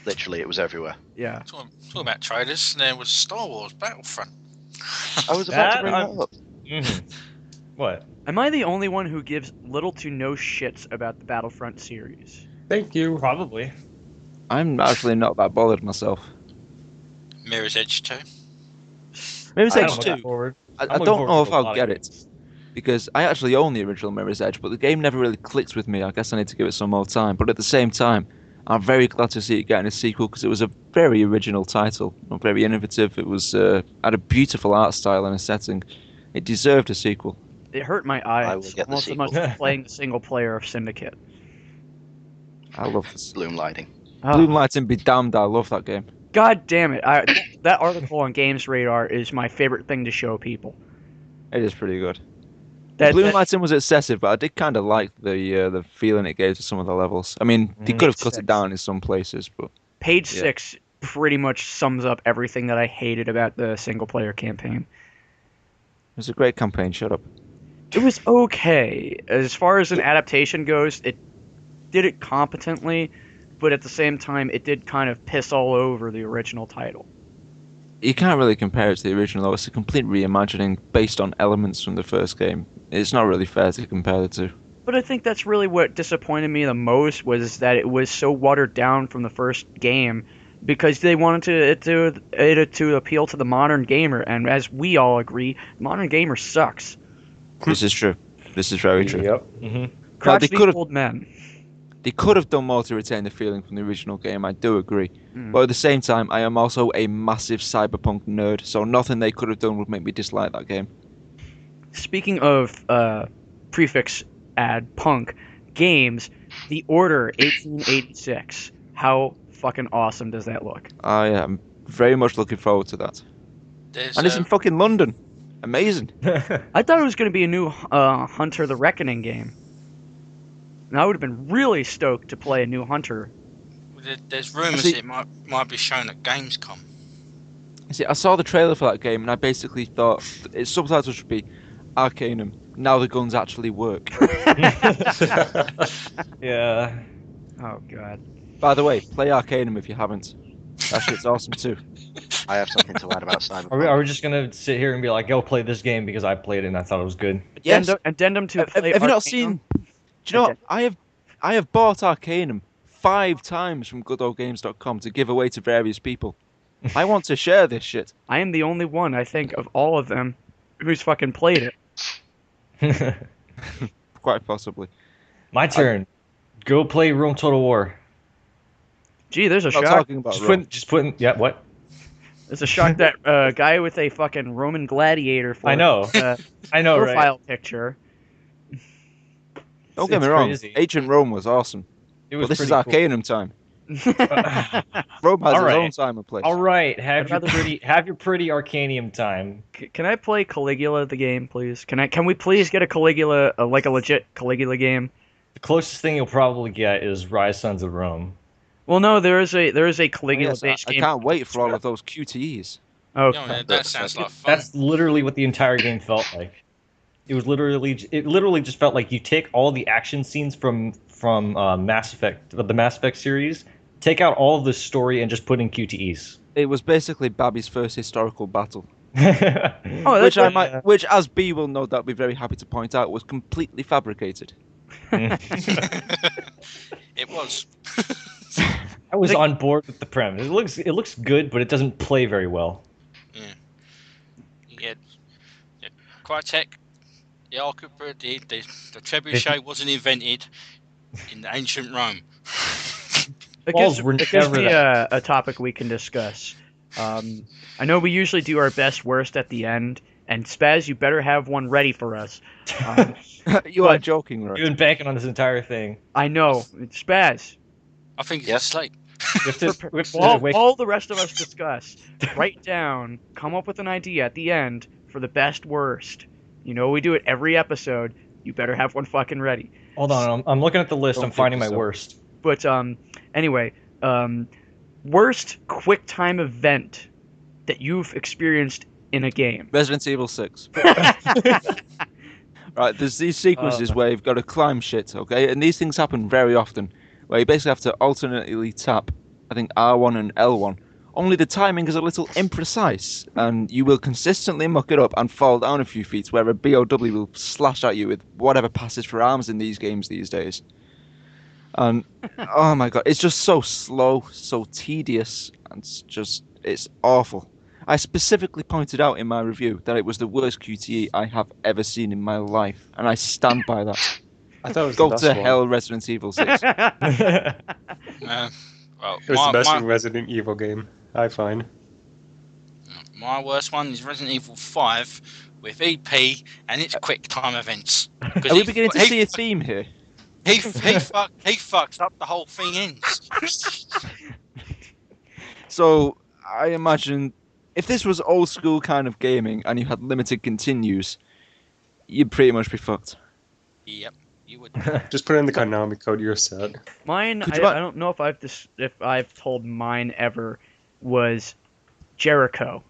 Literally, it was everywhere. Yeah. Talking about trailers, there was Star Wars Battlefront. I was about to bring that up. What? Am I the only one who gives little to no shits about the Battlefront series? Thank you. Probably. I'm actually not that bothered myself. Mirror's Edge 2. Mirror's I'm Edge looking 2, forward. I I'm looking don't know forward if to a I'll lot of get games. it, because I actually own the original Mirror's Edge, but the game never really clicked with me. I guess I need to give it some more time. But at the same time, I'm very glad to see it getting a sequel, because it was a very original title, very innovative. It was had a beautiful art style and a setting. It deserved a sequel. It hurt my I will eyes get the almost as much sequel. as playing the single player of Syndicate. I love this. Bloom lighting. Oh, Bloom Lighting be damned, I love that game. God damn it. That article on Games Radar is my favorite thing to show people. It is pretty good. That, Bloom that- Lighting was excessive, but I did kind of like the feeling it gave to some of the levels. I mean, they could have cut it down in some places, but Page Yeah. 6 pretty much sums up everything that I hated about the single player campaign. it was a great campaign. Shut up. It was okay. As far as an adaptation goes, it did it competently, but at the same time, it did kind of piss all over the original title. You can't really compare it to the original, though. It's a complete reimagining based on elements from the first game. It's not really fair to compare the two. But I think that's really what disappointed me the most was that it was so watered down from the first game because they wanted to appeal to the modern gamer, and as we all agree, modern gamer sucks. This is true. This is very true. Yep. Mm-hmm. Crotchety old men. They could have done more to retain the feeling from the original game, I do agree. Mm. But at the same time, I am also a massive Cyberpunk nerd, so nothing they could have done would make me dislike that game. Speaking of prefix add punk games, The Order 1886. How fucking awesome does that look? I am very much looking forward to that. And it's in fucking London. Amazing. I thought it was going to be a new Hunter the Reckoning game. And I would have been really stoked to play a new Hunter. There's rumours it might be shown at Gamescom. See, I saw the trailer for that game and I basically thought its subtitles should be Arcanum. Now the guns actually work. Yeah. Oh god. By the way, play Arcanum if you haven't. That shit's awesome too. I have something to add about Cyberpunk. Are we just gonna sit here and be like, "Go play this game" because I played it and I thought it was good? Yes. Addendum to play Have you not Arcanum. seen? Do you know what? I have bought Arcanum 5 times from goodoldgames.com to give away to various people. I want to share this shit. I am the only one, I think, of all of them who's fucking played it. Quite possibly. My turn. Go play Rome Total War. Gee, there's a I'm not shock. talking about Rome. Just putting. Yeah. What? There's a shock that guy with a fucking Roman gladiator for I know. I know, right? profile picture. Don't get It's me wrong. crazy. Ancient Rome was awesome. It was But this is pretty cool. Arcanum time. Rome has All its right. own time and place. All right, have I'd your rather- pretty Arcanium time. Can I play Caligula the game, please? Can we please get a Caligula, like a legit Caligula game? The closest thing you'll probably get is Rise Sons of Rome. Well, no, there is a Caligula Yes, based I game. can't wait for all of those QTEs. Oh, Yeah, that sounds like fun. That's literally what the entire game felt like. It literally just felt like you take all the action scenes from Mass Effect, the Mass Effect series, take out all of the story and just put in QTEs. It was basically Babby's first historical battle. oh, Which that's which as B will no doubt be very happy to point out was completely fabricated. It was. I was on board with the premise. It looks good, but it doesn't play very well. Yeah. Crytek, the Archipel, the trebuchet wasn't invented in the ancient Rome. It gives me a topic we can discuss. I know we usually do our best worst at the end, and Spaz, you better have one ready for us. You are joking, right? You've been banking on this entire thing. I know, Spaz. I think it's asleep. All the rest of us discuss. Write down, come up with an idea at the end for the best worst. You know we do it every episode. You better have one fucking ready. Hold on, I'm looking at the list. Don't I'm finding my think so. worst. But anyway, worst quick time event that you've experienced in a game. Resident Evil 6. Right, there's these sequences where you've got to climb shit, okay? And these things happen very often, where you basically have to alternately tap, I think, R1 and L1. Only the timing is a little imprecise, and you will consistently muck it up and fall down a few feet, where a BOW will slash at you with whatever passes for arms in these games these days. And, oh my god, it's just so slow, so tedious, and it's awful. I specifically pointed out in my review that it was the worst QTE I have ever seen in my life, and I stand by that. I thought it was Go the best to one. hell, Resident Evil 6. Well, It was the best Resident Evil game, I find. my worst one is Resident Evil 5 with EP and its quick time events. Are we beginning to see a theme here? He fucks up the whole thing ends. So, I imagine if this was old school kind of gaming and you had limited continues, you'd pretty much be fucked. Yep, you would. Just put in the Konami code, you're set. Mine, Could I you- don't know if I've told mine ever, was Jericho,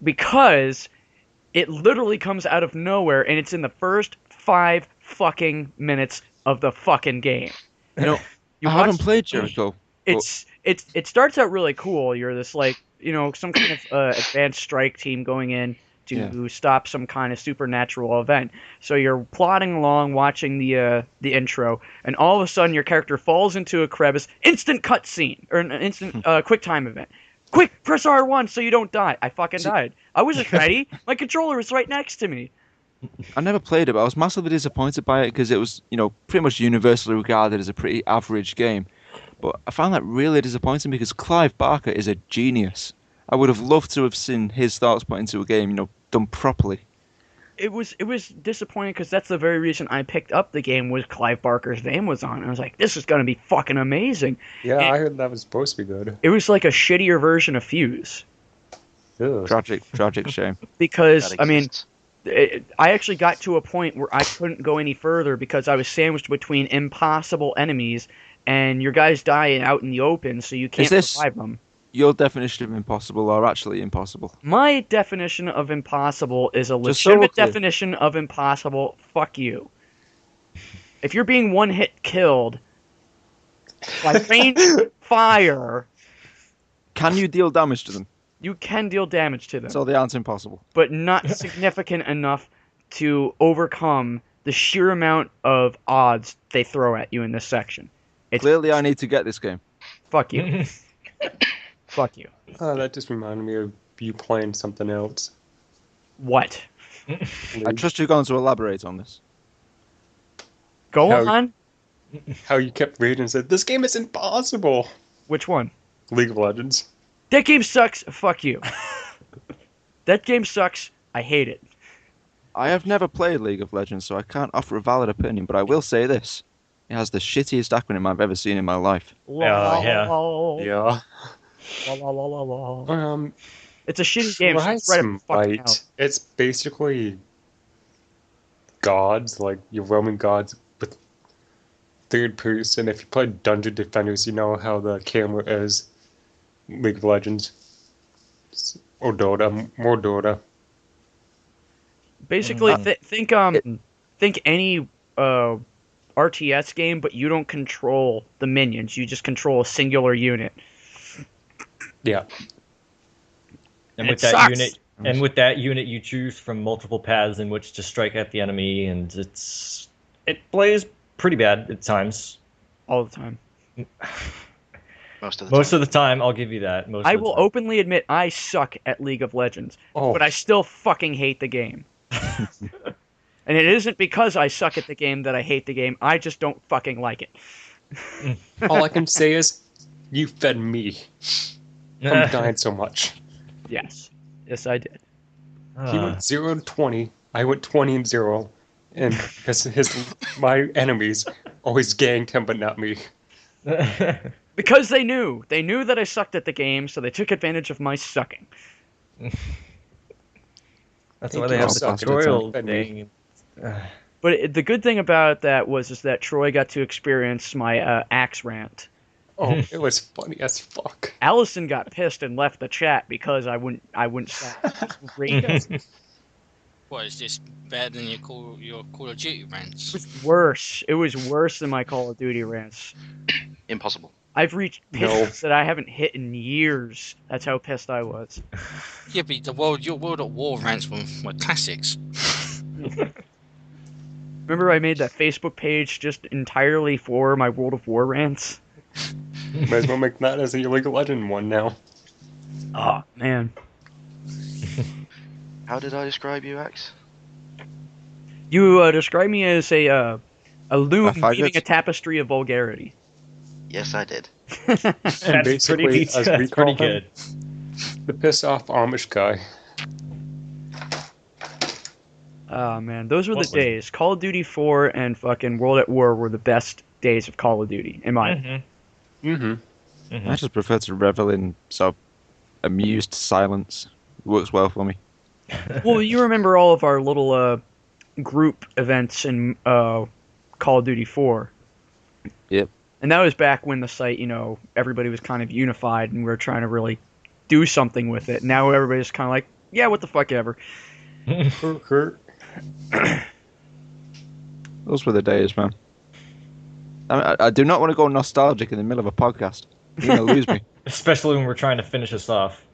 because it literally comes out of nowhere and it's in the first 5 fucking minutes of the fucking game. You know, You I haven't watch- played Jericho. It's it starts out really cool. You're this like some kind of advanced strike team going in to stop some kind of supernatural event. So you're plodding along, watching the intro, and all of a sudden your character falls into a crevice. Instant cutscene or an instant quick time event. Quick, press R1 so you don't die. I fucking died. I wasn't ready. My controller was right next to me. I never played it, but I was massively disappointed by it because it was, pretty much universally regarded as a pretty average game. But I found that really disappointing because Clive Barker is a genius. I would have loved to have seen his thoughts put into a game, done properly. It was disappointing because that's the very reason I picked up the game was Clive Barker's name was on. I was like, this is gonna be fucking amazing. Yeah, I heard that was supposed to be good. It was like a shittier version of Fuse. Ew. Tragic shame. Because I actually got to a point where I couldn't go any further because I was sandwiched between impossible enemies, and your guys die out in the open, so you can't survive them. Your definition of impossible or actually impossible? My definition of impossible is a legitimate definition of impossible. Fuck you. If you're being one hit killed by range fire, can you deal damage to them? You can deal damage to them. So they aren't impossible. But not significant enough to overcome the sheer amount of odds they throw at you in this section. Clearly I need to get this game. Fuck you. Fuck you. Oh, that just reminded me of you playing something else. What? I trust you're going to elaborate on this. Go on. How you kept reading and said, this game is impossible. Which one? League of Legends. That game sucks. Fuck you. That game sucks. I hate it. I have never played League of Legends, so I can't offer a valid opinion, but I will say this. It has the shittiest acronym I've ever seen in my life. Yeah. It's a shitty game. It's basically gods, like your Roman gods, with third person. If you play Dungeon Defenders, you know how the camera is. League of Legends. Or Dota. More Dota. Basically, think any RTS game, but you don't control the minions. You just control a singular unit. Yeah. And with that unit, you choose from multiple paths in which to strike at the enemy, and it plays pretty bad at times. All the time. Most of the time, I'll give you that. I will openly admit I suck at League of Legends, but I still fucking hate the game. And it isn't because I suck at the game that I hate the game. I just don't fucking like it. All I can say is, you fed me. I'm dying so much. Yes, I did. He went 0-20. I went 20-0, and because my enemies always ganked him, but not me. Because they knew that I sucked at the game, so they took advantage of my sucking. That's why they have the tutorial thing. But the good thing about that was that Troy got to experience my axe rant. Oh, it was funny as fuck. Allison got pissed and left the chat because I wouldn't stop. What, is this better than your Call of Duty rants? It was worse than my Call of Duty rants. Impossible. I've reached pitches that I haven't hit in years. That's how pissed I was. Yeah, but your World at War rants were classics. Remember I made that Facebook page just entirely for my World of War rants? Might as well make that as a League of Legends one now. Oh, man. How did I describe you, Axe? You described me as a loom weaving a tapestry of vulgarity. Yes, I did. That's pretty good. The piss off Amish guy. Oh, man. Those were the days. Call of Duty 4 and fucking World at War were the best days of Call of Duty, in my opinion. I just prefer to revel in sort of amused silence. It works well for me. Well, you remember all of our little group events in Call of Duty 4. Yep. And that was back when the site, everybody was kind of unified and we were trying to really do something with it. Now everybody's kind of like, yeah, what the fuck ever. Those were the days, man. I do not want to go nostalgic in the middle of a podcast. You're gonna lose me. Especially when we're trying to finish this off.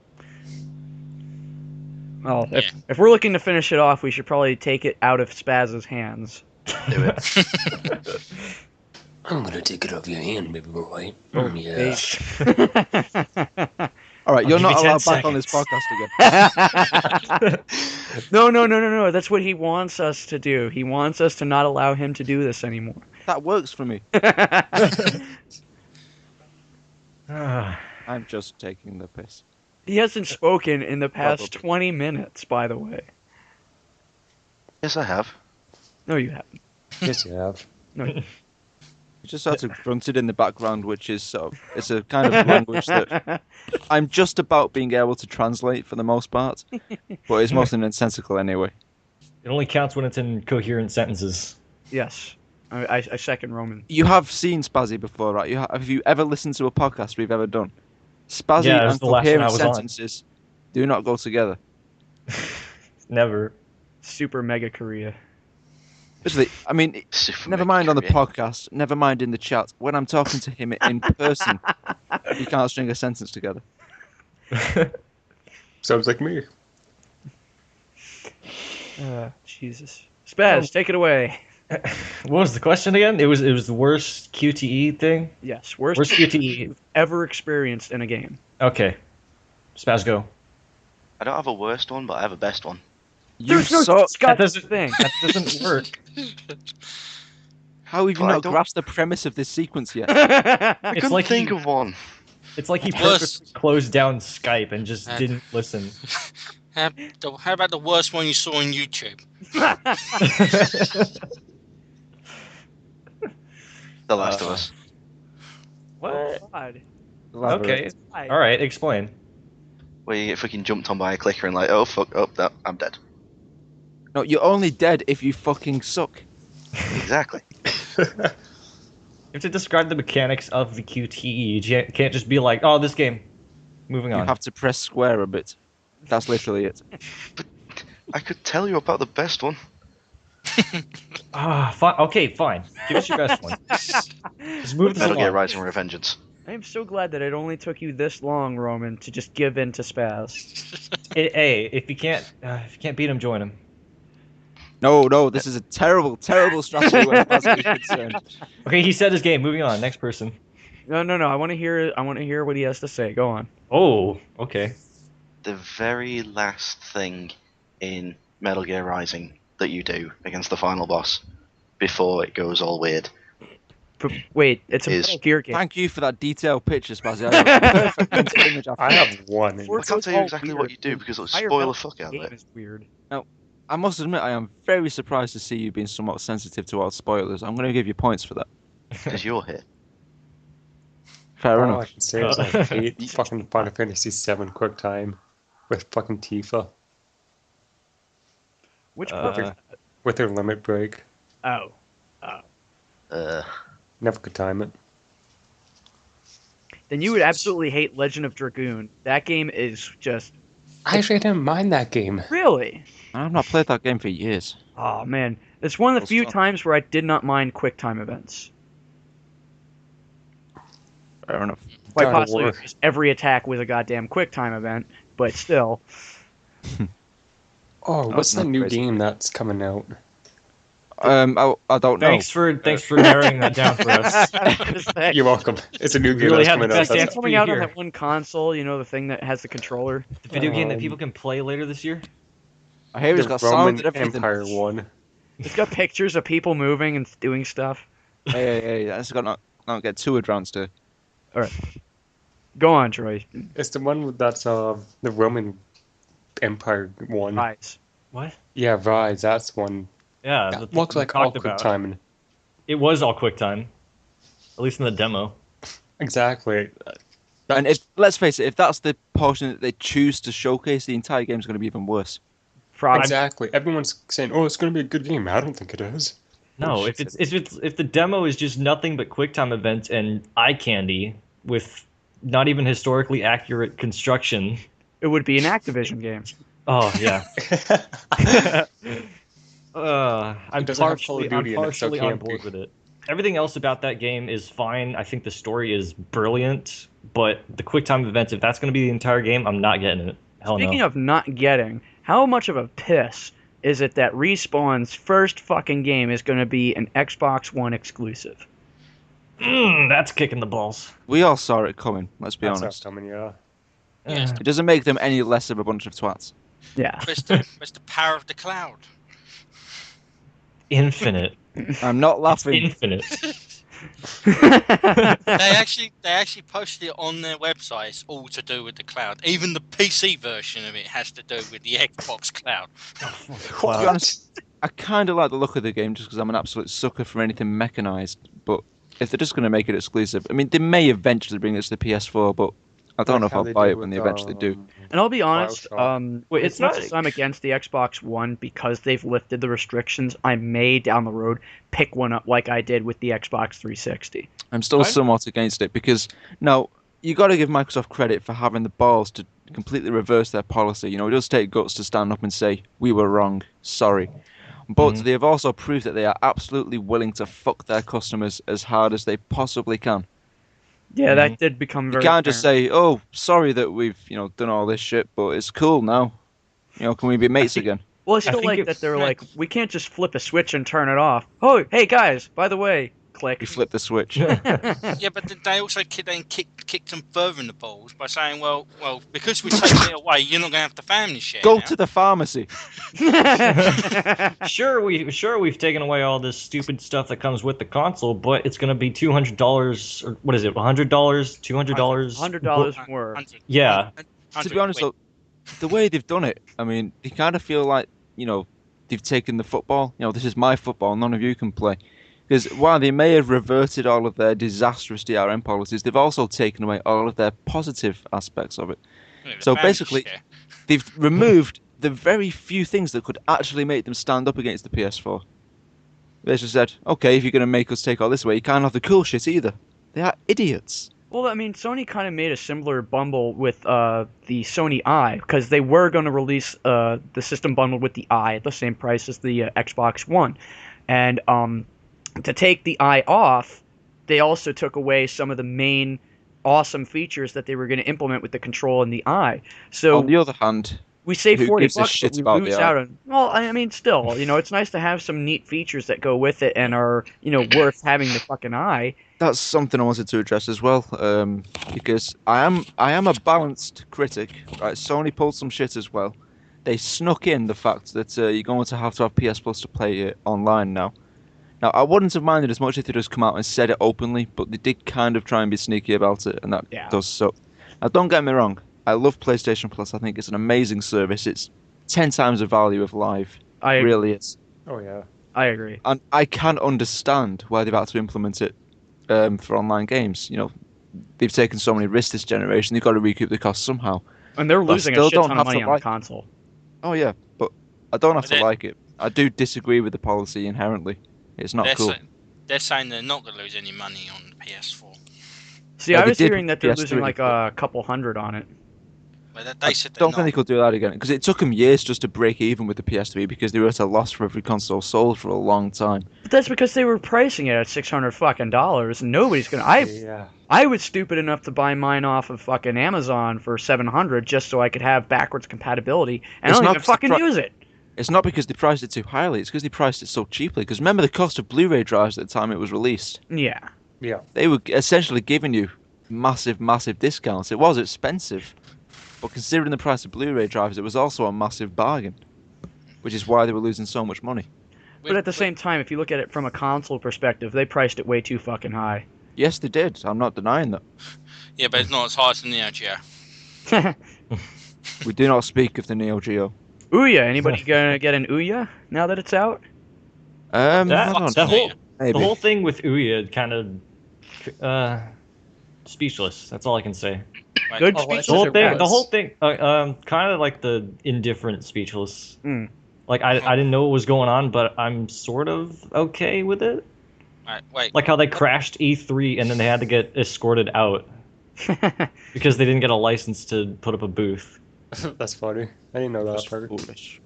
Well, if we're looking to finish it off, we should probably take it out of Spaz's hands. Do it. I'm gonna take it off your hand, baby boy. Oh, yeah. All right, I'll you're give you not 10 allowed back on this seconds. podcast again. No. That's what he wants us to do. He wants us to not allow him to do this anymore. That works for me. Ah, I'm just taking the piss. He hasn't spoken in the past Probably. 20 minutes, by the way. Yes, I have. No, you haven't. Yes, you have. No, You just sort of grunted in the background, which is sort of, it's a kind of language that I'm just about being able to translate for the most part, but it's mostly nonsensical anyway. it only counts when it's in coherent sentences. Yes. I second Roman. You have seen Spazzy before, right? Have you ever listened to a podcast we've ever done? Spazzy Yeah, it was and the last one I coherent was on. sentences do not go together. Never. Super Mega Korea. Literally, I mean, Super never Mega mind on the Korea. podcast, never mind in the chat. When I'm talking to him in person, he can't string a sentence together. Sounds like me. Jesus. Spaz, take it away. What was the question again? It was the worst QTE thing? Yes, worst Worst QTE. you've ever experienced in a game. Okay. Spaz, go. I don't have a worst one, but I have a best one. You There's no suck. Scott That doesn't- thing. That doesn't work. How have you But I not don't- grasped the premise of this sequence yet? I It's couldn't like think he- of one. It's like he Worst. purposely closed down Skype and just didn't listen. How about the worst one you saw on YouTube? The Last of Us. What? God. Okay. All right. Explain. Where you get fucking jumped on by a clicker and like, oh fuck, oh, that, I'm dead. No, you're only dead if you fucking suck. Exactly. You have to describe the mechanics of the QTE. You can't just be like, "Oh, this game." Moving You on. have to press square a bit. That's literally it. I could tell you about the best one. Fine. Okay, fine. Give us your best one. Just move this Metal Gear along. Rising Revengeance. I am so glad that it only took you this long, Roman, to just give in to Spaz. Hey, if you can't beat him, join him. No, this is a terrible, terrible strategy when Spazzy is concerned. Okay, he said his game. Moving on. Next person. No. I want to hear what he has to say. Go on. Oh, okay. The very last thing in Metal Gear Rising that you do against the final boss before it goes all weird. Wait, it's a Is- Metal Gear game. Thank you for that detailed picture, Spazzy. I have a perfect mental image after I that. have one. Before I it can't goes tell you all exactly weird, what you do because it'll entire spoil Metal the fuck out of game it. is weird. I must admit, I am very surprised to see you being somewhat sensitive towards spoilers. I'm going to give you points for that. Because you're here. Fair All I enough. can say is I hate fucking Final Fantasy VII Quick Time with fucking Tifa Which Uh, with her limit break. Oh. Never could time it. Then you would absolutely hate Legend of Dragoon. That game is just I actually didn't mind that game. really. I've not played that game for years. Oh man, it's one of the That's few fun. times where I did not mind quick time events. Fair enough. Quite God of possibly War. because every attack was a goddamn quick time event, but still. Oh, what's the not new crazy. game that's coming out? I don't know. Thanks for narrowing that down for us. You're welcome. It's a new game really that's have the coming out. best That's- It's answer. coming out on Here. that one console, you know, the thing that has the controller. The video game that Um, people can play later this year. I hear it's the got sound Roman and everything. Empire one. It's got pictures of people moving and doing stuff. Hey, that's got not get too advanced to. Go on, Troy. It's the one that's the Roman Empire one. Rise. What? Yeah, Rise. That's one. Yeah, That the thing looks we like all talked quick about. timing. It was all quick time, at least in the demo. Exactly. And if let's face it, if that's the portion that they choose to showcase, the entire game's going to be even worse. Frog. Exactly. Everyone's saying, "Oh, it's going to be a good game." I don't think it is. No, if the demo is just nothing but QuickTime events and eye candy with not even historically accurate construction. It would be an Activision game. Oh yeah. I'm doesn't have Call of partially, I'm Duty in it, so it partially on can't board be. with it. Everything else about that game is fine. I think the story is brilliant, But the QuickTime events, if that's going to be the entire game, I'm not getting it. Hell Speaking no. of not getting, how much of a piss is it that Respawn's first fucking game is going to be an Xbox One exclusive? That's kicking the balls. We all saw it coming, let's be That's honest. not coming, yeah. Yes. It doesn't make them any less of a bunch of twats. Yeah. Where's the power of the cloud? Infinite. I'm not laughing. Infinite. They actually posted it on their website. It's all to do with the cloud. Even the PC version of it has to do with the Xbox cloud. To be honest, I kind of like the look of the game just because I'm an absolute sucker for anything mechanized. But if they're just going to make it exclusive, I mean, they may eventually bring it to the PS4, but I don't know if How I'll they buy did it when with, they eventually do. And I'll be honest, Bioshock. it's not as I'm against the Xbox One because they've lifted the restrictions. I may down the road pick one up like I did with the Xbox 360. I'm still somewhat against it because now you got to give Microsoft credit for having the balls to completely reverse their policy. You know, it does take guts to stand up and say we were wrong, sorry. But they have also proved that they are absolutely willing to fuck their customers as hard as they possibly can. Yeah, that did become You very. can't just say, "Oh, sorry that we've done all this shit, but it's cool now. Can we be mates again?" Well, I still think like it's- that they're like, we can't just flip a switch and turn it off. Oh, hey guys, by the way, click. You flip the switch. Yeah, but they also kicked them further in the balls by saying, well, because we're taking it away, you're not going to have to family share. Go now. to the pharmacy. Sure, we've taken away all this stupid stuff that comes with the console, but it's going to be $200 or what is it? $100, $200, $100 more. 100, Yeah. 100 To be honest, quid. though, the way they've done it, I mean, they kind of feel like they've taken the football. This is my football. None of you can play. Because while they may have reverted all of their disastrous DRM policies, they've also taken away all of their positive aspects of it. Yeah, the So family basically, share. they've removed the very few things that could actually make them stand up against the PS4. They just said, okay, if you're going to make us take all this away, you can't have the cool shit either. They are idiots. Well, I mean, Sony kind of made a similar bundle with the Sony Eye because they were going to release the system bundled with the Eye at the same price as the Xbox One, and to take the Eye off, they also took away some of the main awesome features that they were going to implement with the control and the Eye. So On the other hand, we save who $40, gives a but shit we about lose the out on. Well, I mean, still, it's nice to have some neat features that go with it and are, worth having the fucking Eye. that's something I wanted to address as well, because I am a balanced critic. Right, Sony pulled some shit as well. They snuck in the fact that you're going to have PS Plus to play it online now. Now, I wouldn't have minded as much if they just come out and said it openly, but they did kind of try and be sneaky about it, and that does suck. Now, don't get me wrong. I love PlayStation Plus. I think it's an amazing service. It's 10 times the value of Live. It really is. Oh, yeah. I agree. And I can understand why they've had to implement it for online games. They've taken so many risks this generation. They've got to recoup the cost somehow. And they're losing a still shit don't ton of have money to on the like- console. Oh, yeah, but I don't have But to they- like it. I do disagree with the policy inherently. It's not cool. They're saying they're not going to lose any money on the PS4. See, Yeah, I they was did hearing that they're PS3 losing like before. a couple hundred on it. Well, they I said they're don't not. think they could do that again because it took them years just to break even with the PS3 because they were at a loss for every console sold for a long time. But that's because they were pricing it at $600 and nobody's gonna. Yeah. I was stupid enough to buy mine off of fucking Amazon for $700 just so I could have backwards compatibility, and It's I don't not even just the fucking use it. It's not because they priced it too highly, it's because they priced it so cheaply. Because remember the cost of Blu-ray drives at the time it was released? Yeah. Yeah. They were essentially giving you massive, massive discounts. It was expensive, but considering the price of Blu-ray drives, it was also a massive bargain, which is why they were losing so much money. But at the same time, if you look at it from a console perspective, they priced it way too fucking high. Yes, they did. I'm not denying that. Yeah, but it's not as high as the Neo Geo. We do not speak of the Neo Geo. Ouya, anybody gonna get an Ouya now that it's out? I don't The know. whole Maybe. the whole thing with Ouya kind of speechless. That's all I can say. Right. Good Oh, speeches The whole or thing, bad? the whole thing, kind of like the indifferent speechless. Mm. Like I didn't know what was going on, but I'm sort of okay with it. Right, wait. Like how they crashed E3 and then they had to get escorted out because they didn't get a license to put up a booth. That's funny. I didn't know that That's part. foolish.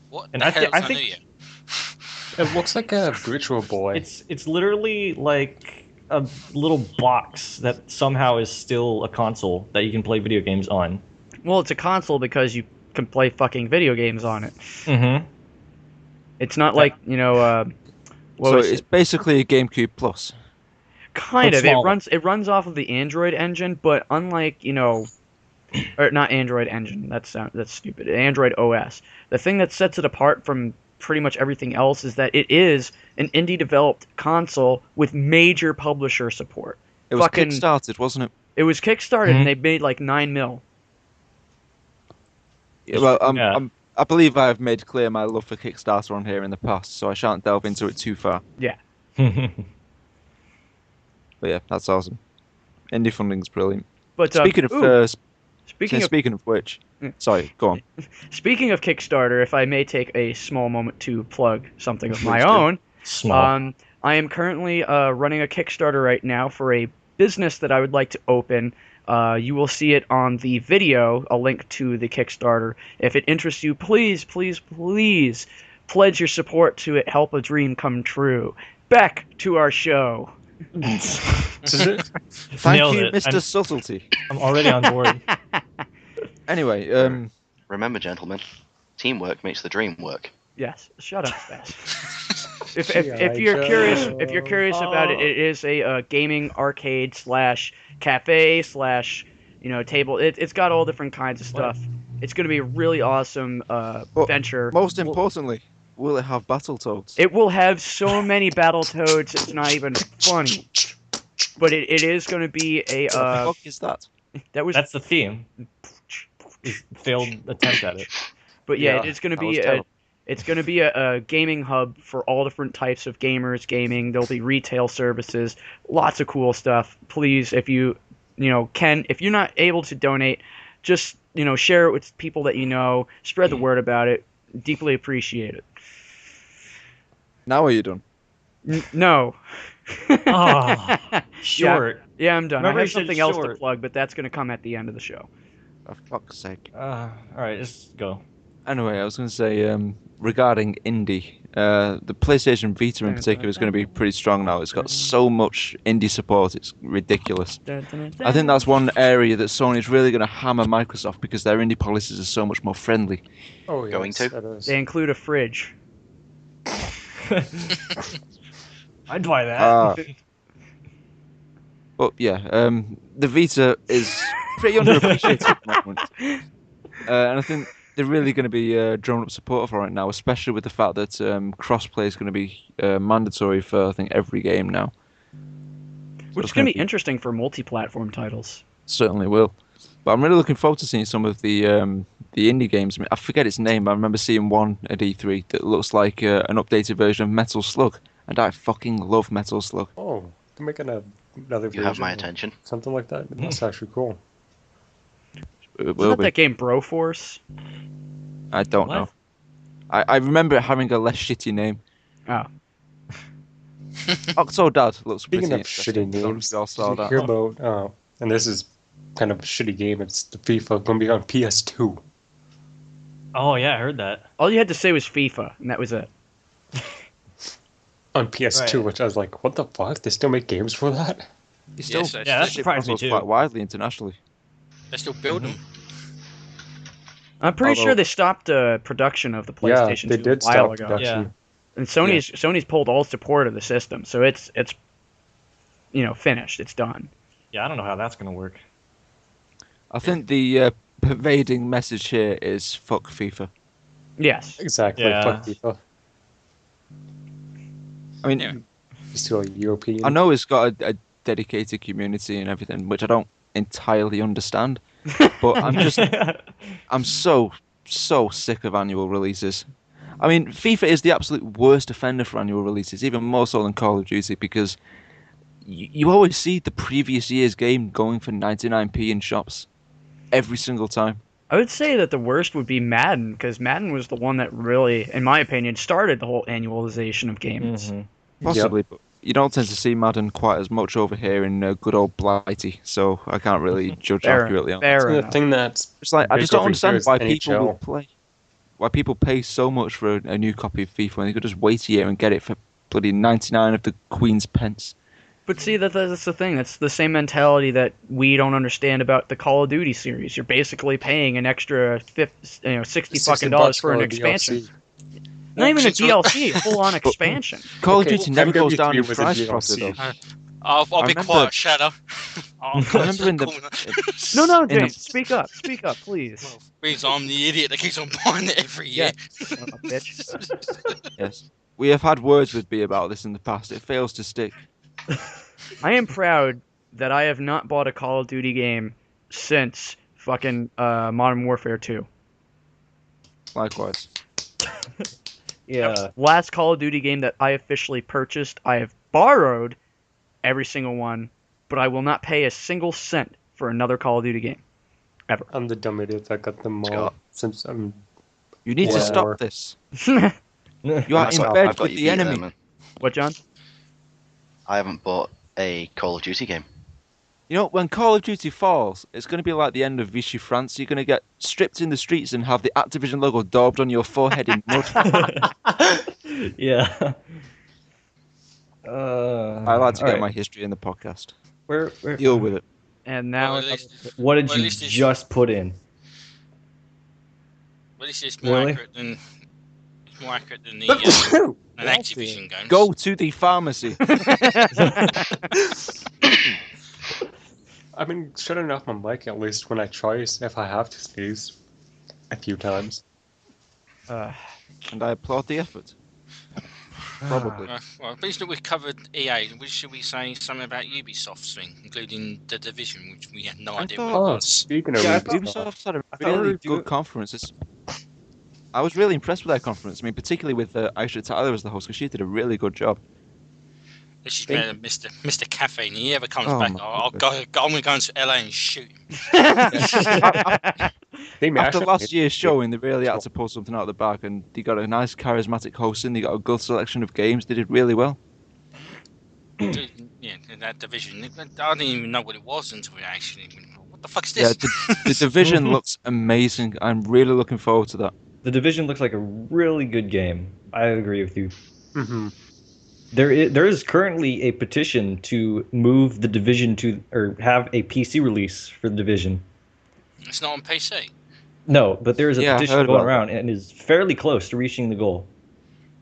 What And the I thi- hell's I on think- Neo? It looks like a virtual boy. It's literally like a little box that somehow is still a console that you can play video games on. Well, it's a console because you can play fucking video games on it. Mm-hmm. It's not like, what So was it's it? basically a GameCube Plus. Kind but of. It smaller. runs off of the Android engine, but unlike, or not Android engine. That's stupid. Android OS. The thing that sets it apart from pretty much everything else is that it is an indie developed console with major publisher support. It was Fucking- kickstarted, wasn't it? It was kickstarted Mhm. and they made like 9 mil. Yeah, well, Yeah. I believe I've made clear my love for Kickstarter on here in the past, so I shan't delve into it too far. But yeah, that's awesome. Indie funding's brilliant. But Speaking of speaking of which, Mm. sorry, go on. speaking of Kickstarter, if I may take a small moment to plug something of my Please do. own. Small. I am currently running a Kickstarter right now for a business that I would like to open. You will see it on the video, a link to the Kickstarter. If it interests you, please, please, please pledge your support to it. Help a dream come true. Back to our show. Thank Nailed you, it. Mr. Subtlety. I'm already on board. Anyway, Remember, gentlemen, teamwork makes the dream work. Yes, shut up, Spaz. if you're curious about it, it is a gaming arcade / cafe / table. It's got all different kinds of stuff. It's going to be a really awesome venture. most importantly, will it have Battletoads? It will have so many Battletoads, it's not even funny. But it is going to be a What the fuck is that? That's the theme. Failed attempt at it. But yeah, Yeah, it's going to that be was terrible. it's going to be a gaming hub for all different types of gamers gaming. There'll be retail services, lots of cool stuff. Please, if you can, if you're not able to donate, just share it with people that you know. Spread the word about it. Deeply appreciate it. Now are you done? No. Oh, short. Yeah, I'm done. Remember I you have said something else to short. plug, but that's going to come at the end of the show. For fuck's sake. All right, let's go. Anyway, I was going to say, regarding indie, the PlayStation Vita in particular is going to be pretty strong now. It's got so much indie support, it's ridiculous. I think that's one area that Sony's really going to hammer Microsoft because their indie policies are so much more friendly. Oh, yes, Going to? that is. They include a fridge. I'd buy that. But yeah, the Vita is pretty underappreciated at the moment. And I think they're really going to be drawing up support for it now, especially with the fact that crossplay is going to be mandatory for, I think, every game now. Which is going to be interesting for multi-platform titles. Certainly will. But I'm really looking forward to seeing some of the indie games. I mean, I forget its name, but I remember seeing one at E3 that looks like an updated version of Metal Slug. And I fucking love Metal Slug. Oh, they're making another version. You have my or attention. Something like that. That's actually cool. It Isn't will that be. that game Broforce? I don't What? know. I remember it having a less shitty name. Oh. Octodad looks Speaking pretty of shitty interesting. names, We all did saw you that. hear about, and this is kind of a shitty game, it's the FIFA going to be on PS2. Oh yeah, I heard that. All you had to say was FIFA, and that was it. On PS2, Right. which I was like, what the fuck? They still make games for that? You still Yes, Yeah, that ship surprised me consoles too. quite widely internationally. They're still building. I'm pretty Although- sure they stopped production of the Yeah, PlayStation they 2 did a while stop ago. production. And Sony's pulled all support of the system, so it's finished. It's done. Yeah, I don't know how that's gonna work. I think the pervading message here is fuck FIFA. Yes. Exactly, Yeah. fuck FIFA. I mean, Yeah. It's still European. I know it's got a dedicated community and everything, which I don't entirely understand. But I'm so sick of annual releases. I mean, FIFA is the absolute worst offender for annual releases, even more so than Call of Duty, because you always see the previous year's game going for 99p in shops every single time. I would say that the worst would be Madden, because Madden was the one that really, in my opinion, started the whole annualization of games. Mhm. Possibly, but you don't tend to see Madden quite as much over here in good old Blighty, so I can't really judge accurately on that. Fair the enough. thing that's It's like I big just don't over here understand is why people will NHL. play, why people pay so much for a new copy of FIFA when they could just wait a year and get it for bloody 99 of the Queen's pence. But see, that's the thing. That's the same mentality that we don't understand about the Call of Duty series. You're basically paying an extra $60 fucking dollars for an expansion. DLC. Not even a Walks into DLC, a full-on expansion. Call Okay, of Duty never goes down in MW3 was a price DLC. properly, though. I'll I be remember- quiet, Shadow. I'll I remember in the No, in the- James, speak up, please. Well, means I'm the idiot that keeps on buying it every year. Son of a bitch. yes, we have had words with B about this in the past. It fails to stick. I am proud that I have not bought a Call of Duty game since fucking Modern Warfare 2. Likewise. Yeah. Last Call of Duty game that I officially purchased, I have borrowed every single one, but I will not pay a single cent for another Call of Duty game. Ever. I'm the dumb idiot that got them all Scott. since I'm. You need to Yeah. stop this. You are That's in what- bed I've got with you the beat there, enemy. man. What, John? I haven't bought a Call of Duty game. You know, when Call of Duty falls, it's going to be like the end of Vichy France. You're going to get stripped in the streets and have the Activision logo daubed on your forehead in mud. Yeah. I like to get alright. my history in the podcast. Where Deal with it. And now Well, at least, What did Well, you at least it's- just put in? well, this is more Really? accurate than the an Activision games. Go to the pharmacy. I've been shutting off my mic at least when I try, if I have to sneeze, a few times. And I applaud the effort. Probably. Well, at least that we've covered EA. Should we say something about Ubisoft's thing, including the Division, which we had no I idea thought- what it Oh, was. speaking of Yeah, I Ubisoft, thought Ubisoft had a I thought we really were doing- good conference. I was really impressed with their conference. I mean, particularly with Aisha Tyler as the host, because she did a really good job. This is Mr. Caffeine. He ever comes Oh back, my I'm going to go into LA and shoot him. they may After actually last made- year's showing, they really had to pull something out of the bag, and they got a nice, charismatic hosting. They got a good selection of games. They did really well. Yeah, that Division. I didn't even know what it was until we actually. What the fuck is Yeah, this? the Division looks amazing. I'm really looking forward to that. The Division looks like a really good game. I agree with you. Mhm. There is currently a petition to move the Division to, or have a PC release for the Division. It's not on PC. No, but there is a Yeah, I petition heard going about that. around and is fairly close to reaching the goal.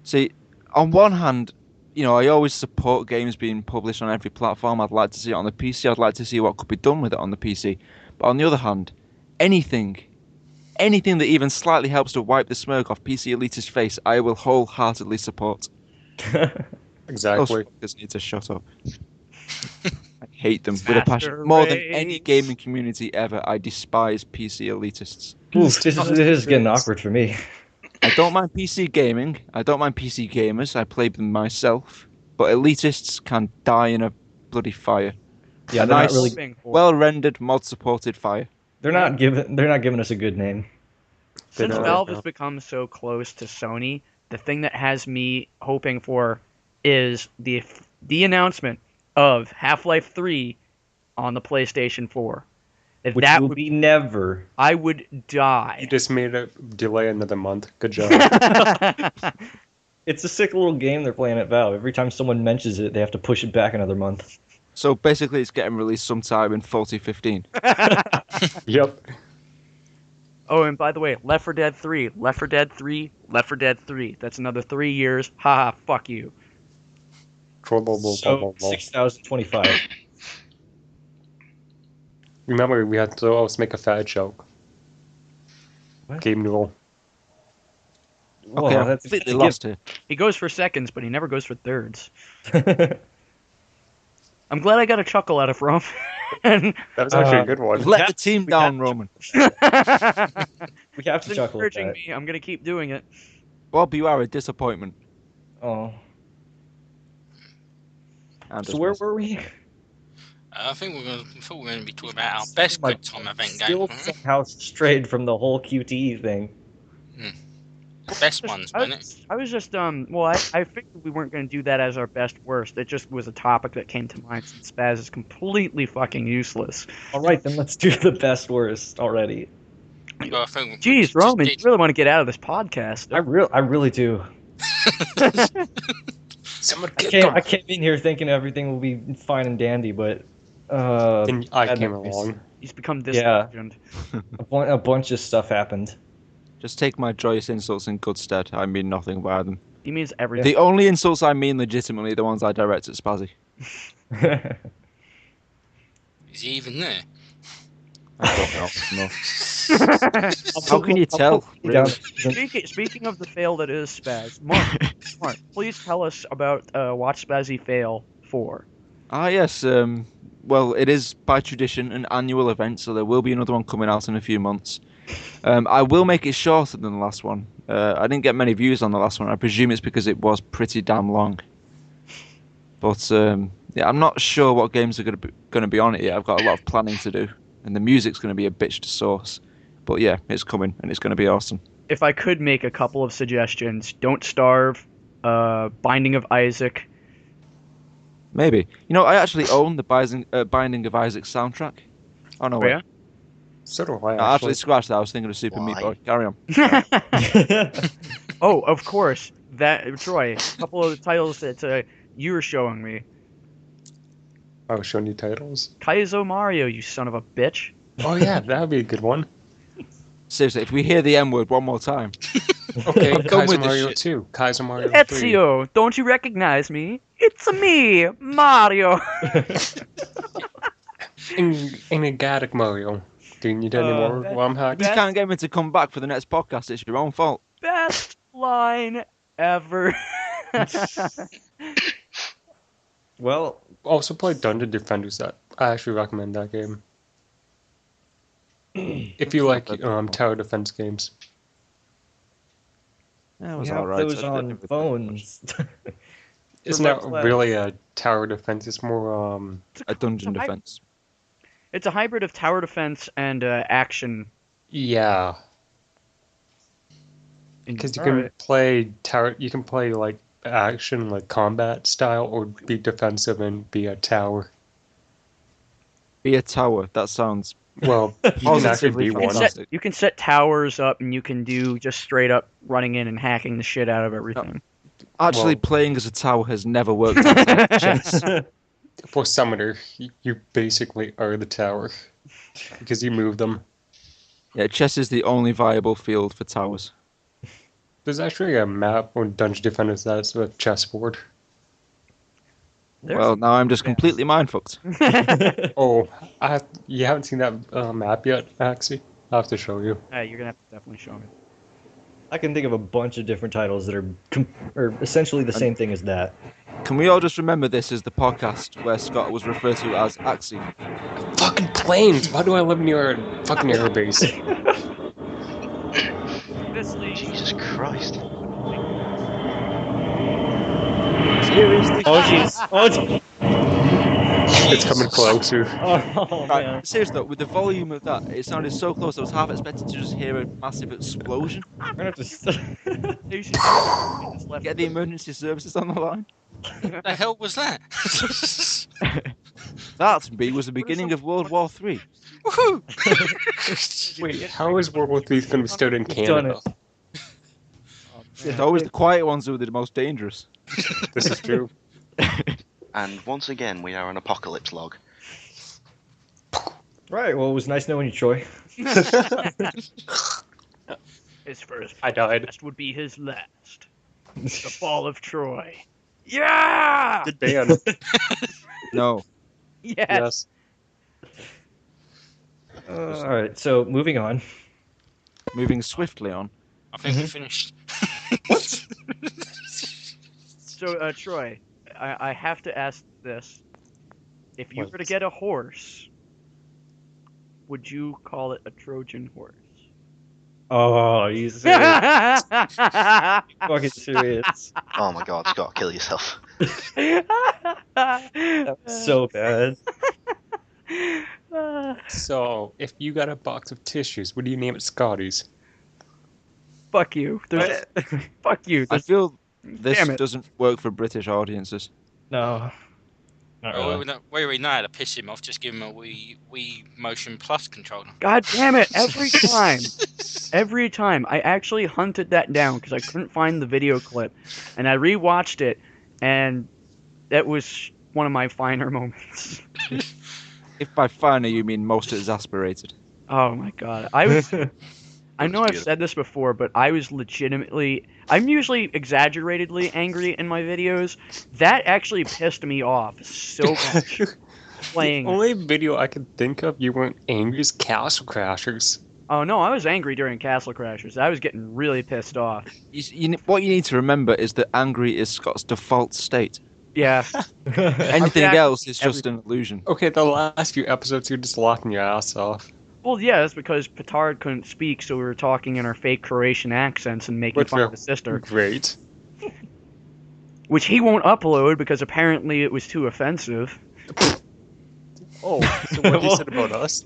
See, on one hand, you know, I always support games being published on every platform. I'd like to see it on the PC. I'd like to see what could be done with it on the PC. But on the other hand, anything that even slightly helps to wipe the smirk off PC elitist face, I will wholeheartedly support. Those Exactly. fuckers need to shut up. I hate them with a passion. Master More than any race. gaming community ever, I despise PC elitists. Oof, this is getting awkward for me. I don't mind PC gaming. I don't mind PC gamers. I play them myself. But elitists can die in a bloody fire. Yeah, A they're nice, not really. Hoping for- well-rendered, mod-supported fire. They're not giving us a good name. Since They don't, Valve no. has become so close to Sony, the thing that has me hoping for is the announcement of Half-Life 3 on the PlayStation 4. If Which that will would be never. I would You die. just made it delay another month. Good job. It's a sick little game they're playing at Valve. Every time someone mentions it, they have to push it back another month. So basically, it's getting released sometime in 2015. Yep. Oh, and by the way, Left 4 Dead 3, Left 4 Dead 3, Left 4 Dead 3. That's another 3 years. Haha, fuck you. So 6,025. Remember, we had to always make a fat joke. What? Game Newell. Well, Okay, I'm that's completely a lost here. He goes for seconds, but he never goes for thirds. I'm glad I got a chuckle out of Roman. That was actually a good one. Let the team down, Roman. We have to It's chuckle at encouraging that. me. I'm gonna keep doing it. Bob, you are a disappointment. Oh. And So where were we? I think we're going to be talking about our best My good time event Still game. somehow strayed from the whole QTE thing. The best ones, wasn't it? I was just well, I figured we weren't going to do that as our best worst. It just was a topic that came to mind since Spaz is completely fucking useless. All right, then let's do the best worst already. Well, I think we Jeez, just Roman, you did- really want to get out of this podcast. I really do. Someone I kick came in here thinking everything will be fine and dandy, but Then I bad came memories. along. He's become this Yeah. legend. A bunch of stuff happened. Just take my joyous insults in good stead. I mean nothing by them. He means everything. The only insults I mean legitimately are the ones I direct at Spazzy. Is he even there? I don't know. How can you tell? Really? Speaking of the fail that is Spaz, Mark, please tell us about Watch Spazzy Fail 4. Ah, yes. Well, it is by tradition an annual event, so there will be another one coming out in a few months. I will make it shorter than the last one. I didn't get many views on the last one. I presume it's because it was pretty damn long. But yeah, I'm not sure what games are going to be on it yet. I've got a lot of planning to do, and the music's going to be a bitch to source. But yeah, it's coming, and it's going to be awesome. If I could make a couple of suggestions, Don't Starve, Binding of Isaac. Maybe. You know, I actually own the Binding of Isaac soundtrack. Oh no, wait. Yeah? So do I, No, actually, scratch that. I was thinking of Super Meat Why? Boy. Carry on. Oh, of course. That Troy, a couple of the titles that you were showing me. I was showing you titles. Kaizo Mario, you son of a bitch. Oh yeah, that would be a good one. Seriously, if we hear the M word one more time. Okay, I'm done Kaizo with this Mario shit. 2, Kaizo Mario 3. Ezio, don't you recognize me? It's me, Mario. Enigmatic Mario. Do you need any more while I'm If hacking? you can't get me to come back for the next podcast, it's your own fault. Best line ever. Well, Also play Dungeon Defenders. That I actually recommend that game. If you like tower defense games. Yeah, it we was have alright. those on phones. It's my not class. really a tower defense. It's more A dungeon defense. It's a hybrid of tower defense and action. yeah. Because you can Alright. play tower. You can play like action, like combat style, or be defensive and be a tower. Be a tower. That sounds Well, you can actually positively be one. fantastic. You can set towers up, and you can do just straight up running in and hacking the shit out of everything. Actually, Well- playing as a tower has never worked outside of chess. For Summoner, you basically are the tower because you move them. Yeah, chess is the only viable field for towers. There's actually a map on Dungeon Defenders that's a chessboard. Well, now I'm just completely mind-fucked. Oh, you haven't seen that map yet, Axie? I'll have to show you. You're gonna have to definitely show me. I can think of a bunch of different titles that are essentially the same thing as that. Can we all just remember this as the podcast where Scott was referred to as Axie? Fucking planes! Why do I live near a fucking airbase? Jesus Christ. Seriously? Oh jeez. Oh, It's coming closer. oh Right, man. seriously though, with the volume of that, it sounded so close I was half expected to just hear a massive explosion. We're gonna have to Get the emergency services on the line. What the hell was that? That, B, was the beginning of World War III. Woohoo! Wait, how is World War III going to be started in We've done Canada? It's always the quiet ones who are the most dangerous. This is true. And once again, we are an apocalypse log. Right, well, it was nice knowing you, Troy. His first I died. best would be his last. The Fall of Troy. Yeah! Good band. No. Yes. Alright, so moving on. Moving swiftly on. I think we finished. So, Troy, I have to ask this. If you were to get a horse, would you call it a Trojan horse? Oh, are you serious? Fucking serious. Oh my god, Scott, kill yourself. That was so bad. So, if you got a box of tissues, what do you name it? Scotty's? Fuck you. Fuck you. I feel this Damn it. doesn't work for British audiences. No. Not Oh, really. we know how to piss him off. Just give him a Wii Motion Plus controller. God damn it, every time. Every time. I actually hunted that down because I couldn't find the video clip. And I rewatched it. and that was one of my finer moments. If by finer you mean most exasperated. Oh my god, I was. I know I've beautiful. said this before, but I was legitimately. I'm usually exaggeratedly angry in my videos. That actually pissed me off so much. Playing. The only video I can think of you weren't angry is Castle Crashers. Oh no, I was angry during Castle Crashers. I was getting really pissed off. What you need to remember is that angry is Scott's default state. Yeah. Anything react else is to just an illusion. Okay, the last few episodes you're just laughing your ass off. Well, yeah, that's because Petard couldn't speak, so we were talking in our fake Croatian accents and making Which fun were of his sister. Great. Which he won't upload because apparently it was too offensive. Oh, so what he said about us?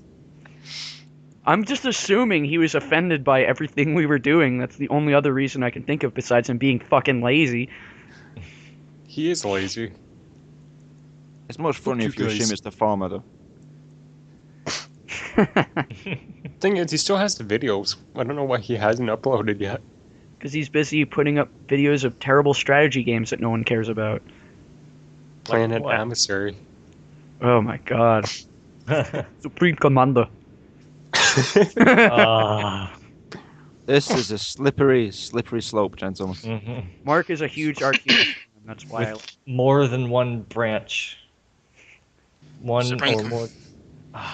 I'm just assuming he was offended by everything we were doing. That's the only other reason I can think of besides him being fucking lazy. He is lazy. It's much funnier if you guys. assume it's the farmer, though. Thing is, he still has the videos. I don't know why he hasn't uploaded yet. Because he's busy putting up videos of terrible strategy games that no one cares about. Planet what? Emissary. Oh my god. Supreme Commander. This is a slippery slope, gentlemen. Mhm. Mark is a huge arcade fan, that's why With more than one branch. One Supreme or more.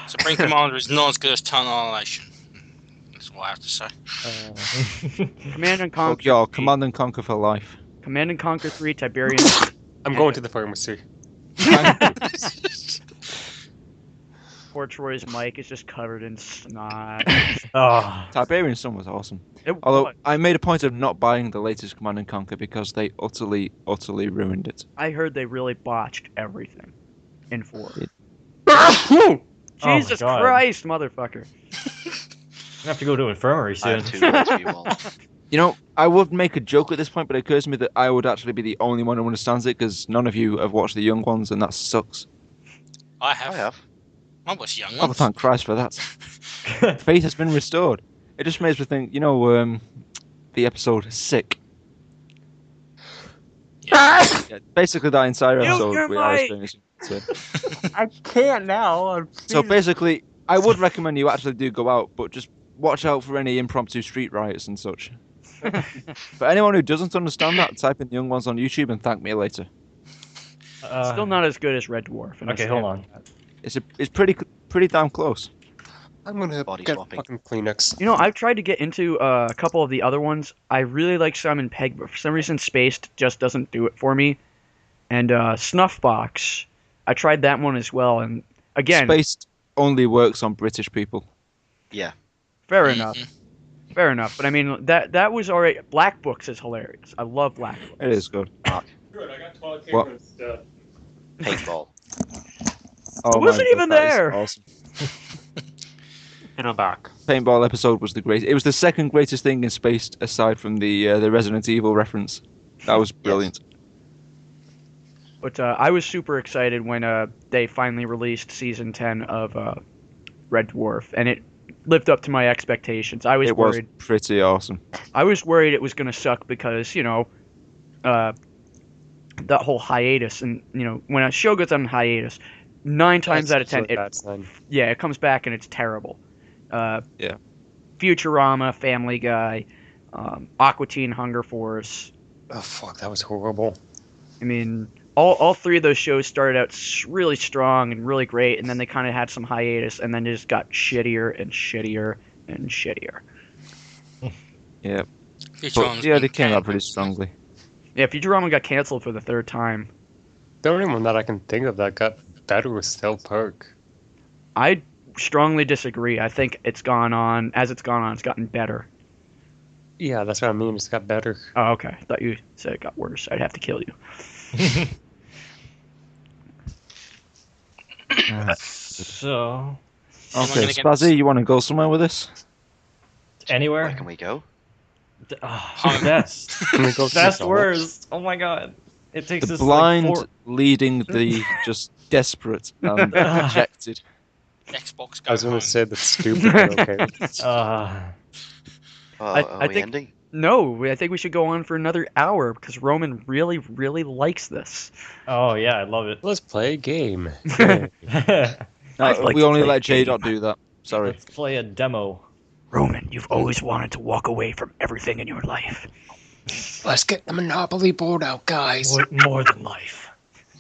Supreme Commander is not as good as Total Annihilation. That's what I have to say. Command and Fuck Conquer. y'all, 3. Command and Conquer for life. Command and Conquer 3 Tiberian. I'm going to the pharmacy. Poor Troy's mic is just covered in snot. Ah. Tiberian Sun was awesome. It Although was. I made a point of not buying the latest Command and Conquer because they utterly ruined it. I heard they really botched everything in 4. my Jesus God. Christ, motherfucker. I have to go to infirmary I soon. have 2 words for you all. You know, I would make a joke at this point, but it occurs to me that I would actually be the only one who understands it because none of you have watched the young ones, and that sucks. I I have. have. I was young Oh, once. thank Christ for that. Faith has been restored. It just makes me think, you know, the episode Sick. Yeah, basically, that entire Use episode your we are mic! experiencing. So, I can't now. so basically, I would recommend you actually do go out, but just watch out for any impromptu street riots and such. For anyone who doesn't understand that, type in the young ones on YouTube and thank me later. Still not as good as Red Dwarf. and I Okay, stand hold by on. that. It's pretty damn close. I'm gonna Body get swapping. fucking Kleenex. You know, I've tried to get into a couple of the other ones. I really like Simon Pegg, but for some reason, Spaced just doesn't do it for me. And Snuffbox, I tried that one as well. And again, Spaced only works on British people. Yeah. fair enough. Mhm. Fair enough. But I mean, that was alright. Black Books is hilarious. I love Black Books. It is good. Good, I got toilet paper What? and stuff. Paintball. Oh, It wasn't my God, even that is there. Awesome. And I'm back. Paintball episode was the greatest. It was the second greatest thing in Spaced, aside from the Resident Evil reference. That was brilliant. But I was super excited when they finally released season 10 of Red Dwarf, and it lived up to my expectations. I was It was worried. pretty awesome. I was worried it was going to suck because, you know, that whole hiatus, and you know, when a show goes on hiatus, 9 times out of 10, it comes back and it's terrible. Yeah. Futurama, Family Guy, Aqua Teen Hunger Force. Oh fuck, that was horrible. I mean, all 3 of those shows started out really strong and really great, and then they kind of had some hiatus, and then they just got shittier and shittier and shittier. Yeah. Futurama's But, yeah, been they came out canned. pretty strongly. Yeah, Futurama got canceled for the 3rd time. The only one that I can think of that got better was South Park. I strongly disagree. I think it's gone on, as it's gone on, it's gotten better. Yeah, that's what I mean. It's got better. Oh, okay. I thought you said it got worse. I'd have to kill you. So, Someone Okay, gonna get- Spazzy, you want to go somewhere with this? anywhere? Where can we go? Best. Can we go to Best the worst. Oh my god. It takes The us blind like 4... leading the just desperate and rejected. Xbox. I was Go gonna home. say the stupid, but okay. Uh, Oh, I are we think- ending? No, I think we should go on for another hour because Roman really, really likes this. Oh yeah, I love it. Let's play a game. Yay. I'd like we to only play let a J. game. do that. Sorry. Let's play a demo. Roman, you've always wanted to walk away from everything in your life. Let's get the Monopoly board out, guys. More than life.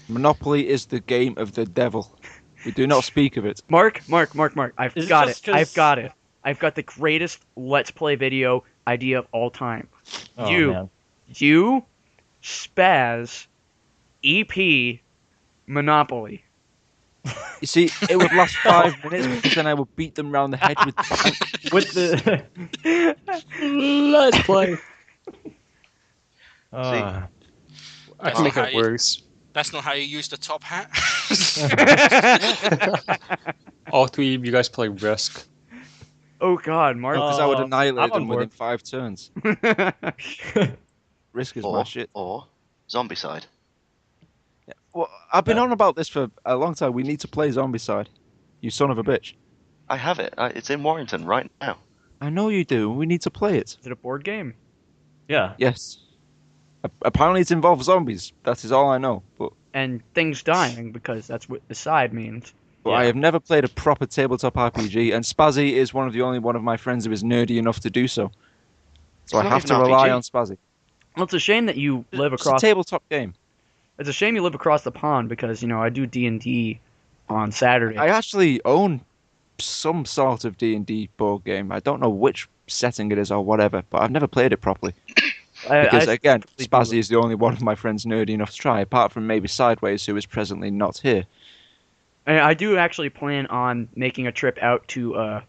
Monopoly is the game of the devil. We do not speak of it. Mark. I've Is it got just it. 'cause- I've got it. I've got the greatest Let's Play video idea of all time. Oh, You. man. You, Spaz, EP, Monopoly. You see, it would last 5 minutes because then I would beat them round the head with. With the. Let's play. Uh, I can make how it you- worse. That's not how you use the top hat. All three of you guys play Risk. Oh God, Mark. Because I would I'm annihilate on them within board. 5 turns. Risk is my shit. Or Zombicide. Well, I've been on about this for a long time. We need to play Zombicide. You son of a bitch. I have it. It's in Warrington right now. I know you do. We need to play it. Is it a board game? yeah. Yes. Apparently it involves zombies. That is all I know. But And things dying because that's what the side means. I Yeah. have never played a proper tabletop RPG, and Spazzy is one of my friends who is nerdy enough to do so. So It's I not have to even an rely RPG. on Spazzy. Well, it's a shame that you live It's a across. tabletop game. It's a shame you live across the pond because I do D&D on Saturday. I actually own some sort of D&D board game. I don't know which setting it is or whatever, but I've never played it properly. Because again, Spazzy is the only one of my friends nerdy enough to try, apart from maybe Sideways, who is presently not here. I do actually plan on making a trip out to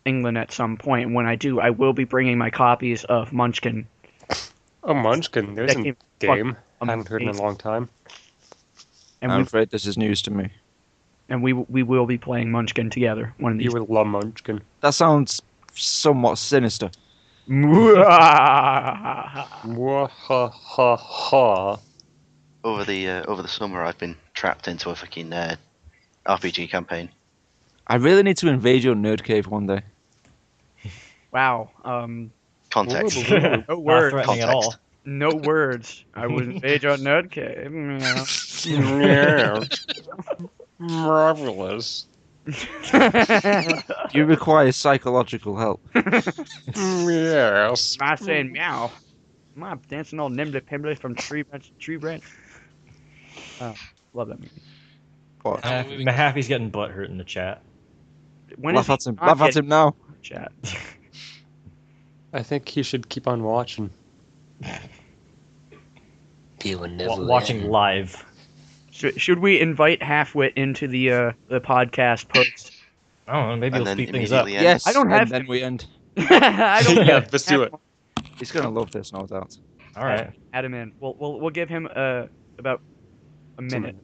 England at some point. And when I do, I will be bringing my copies of Munchkin. Oh, Munchkin. There's That a game game. I haven't heard in a amazing. long time. And I'm we afraid this is news to me. we will be playing Munchkin together one of You these. would love Munchkin. That sounds somewhat sinister. Mwahahaha. Over the summer, I've been trapped into a fucking RPG campaign. I really need to invade your nerd cave one day. Wow. Context. No Not words. threatening at all. No words. I would invade your nerd cave. Yeah. Marvelous. You require psychological help. Yes. Am I saying meow? Am I dancing all nimbly pimbly from tree branch? Oh, love that movie. What? Mahaffey's getting butthurt in the chat. When Laugh is at he him. not Laugh at getting him now. chat? I think he should keep on watching. He will never Watching end. live. Should we invite Halfwit into the podcast post? I don't know. Maybe And he'll then speed things up. immediately end. Yes. I don't have And then we end. I don't Yeah, let's do it. He's gonna love this, no doubt. All right. Add him in. We'll give him about a minute.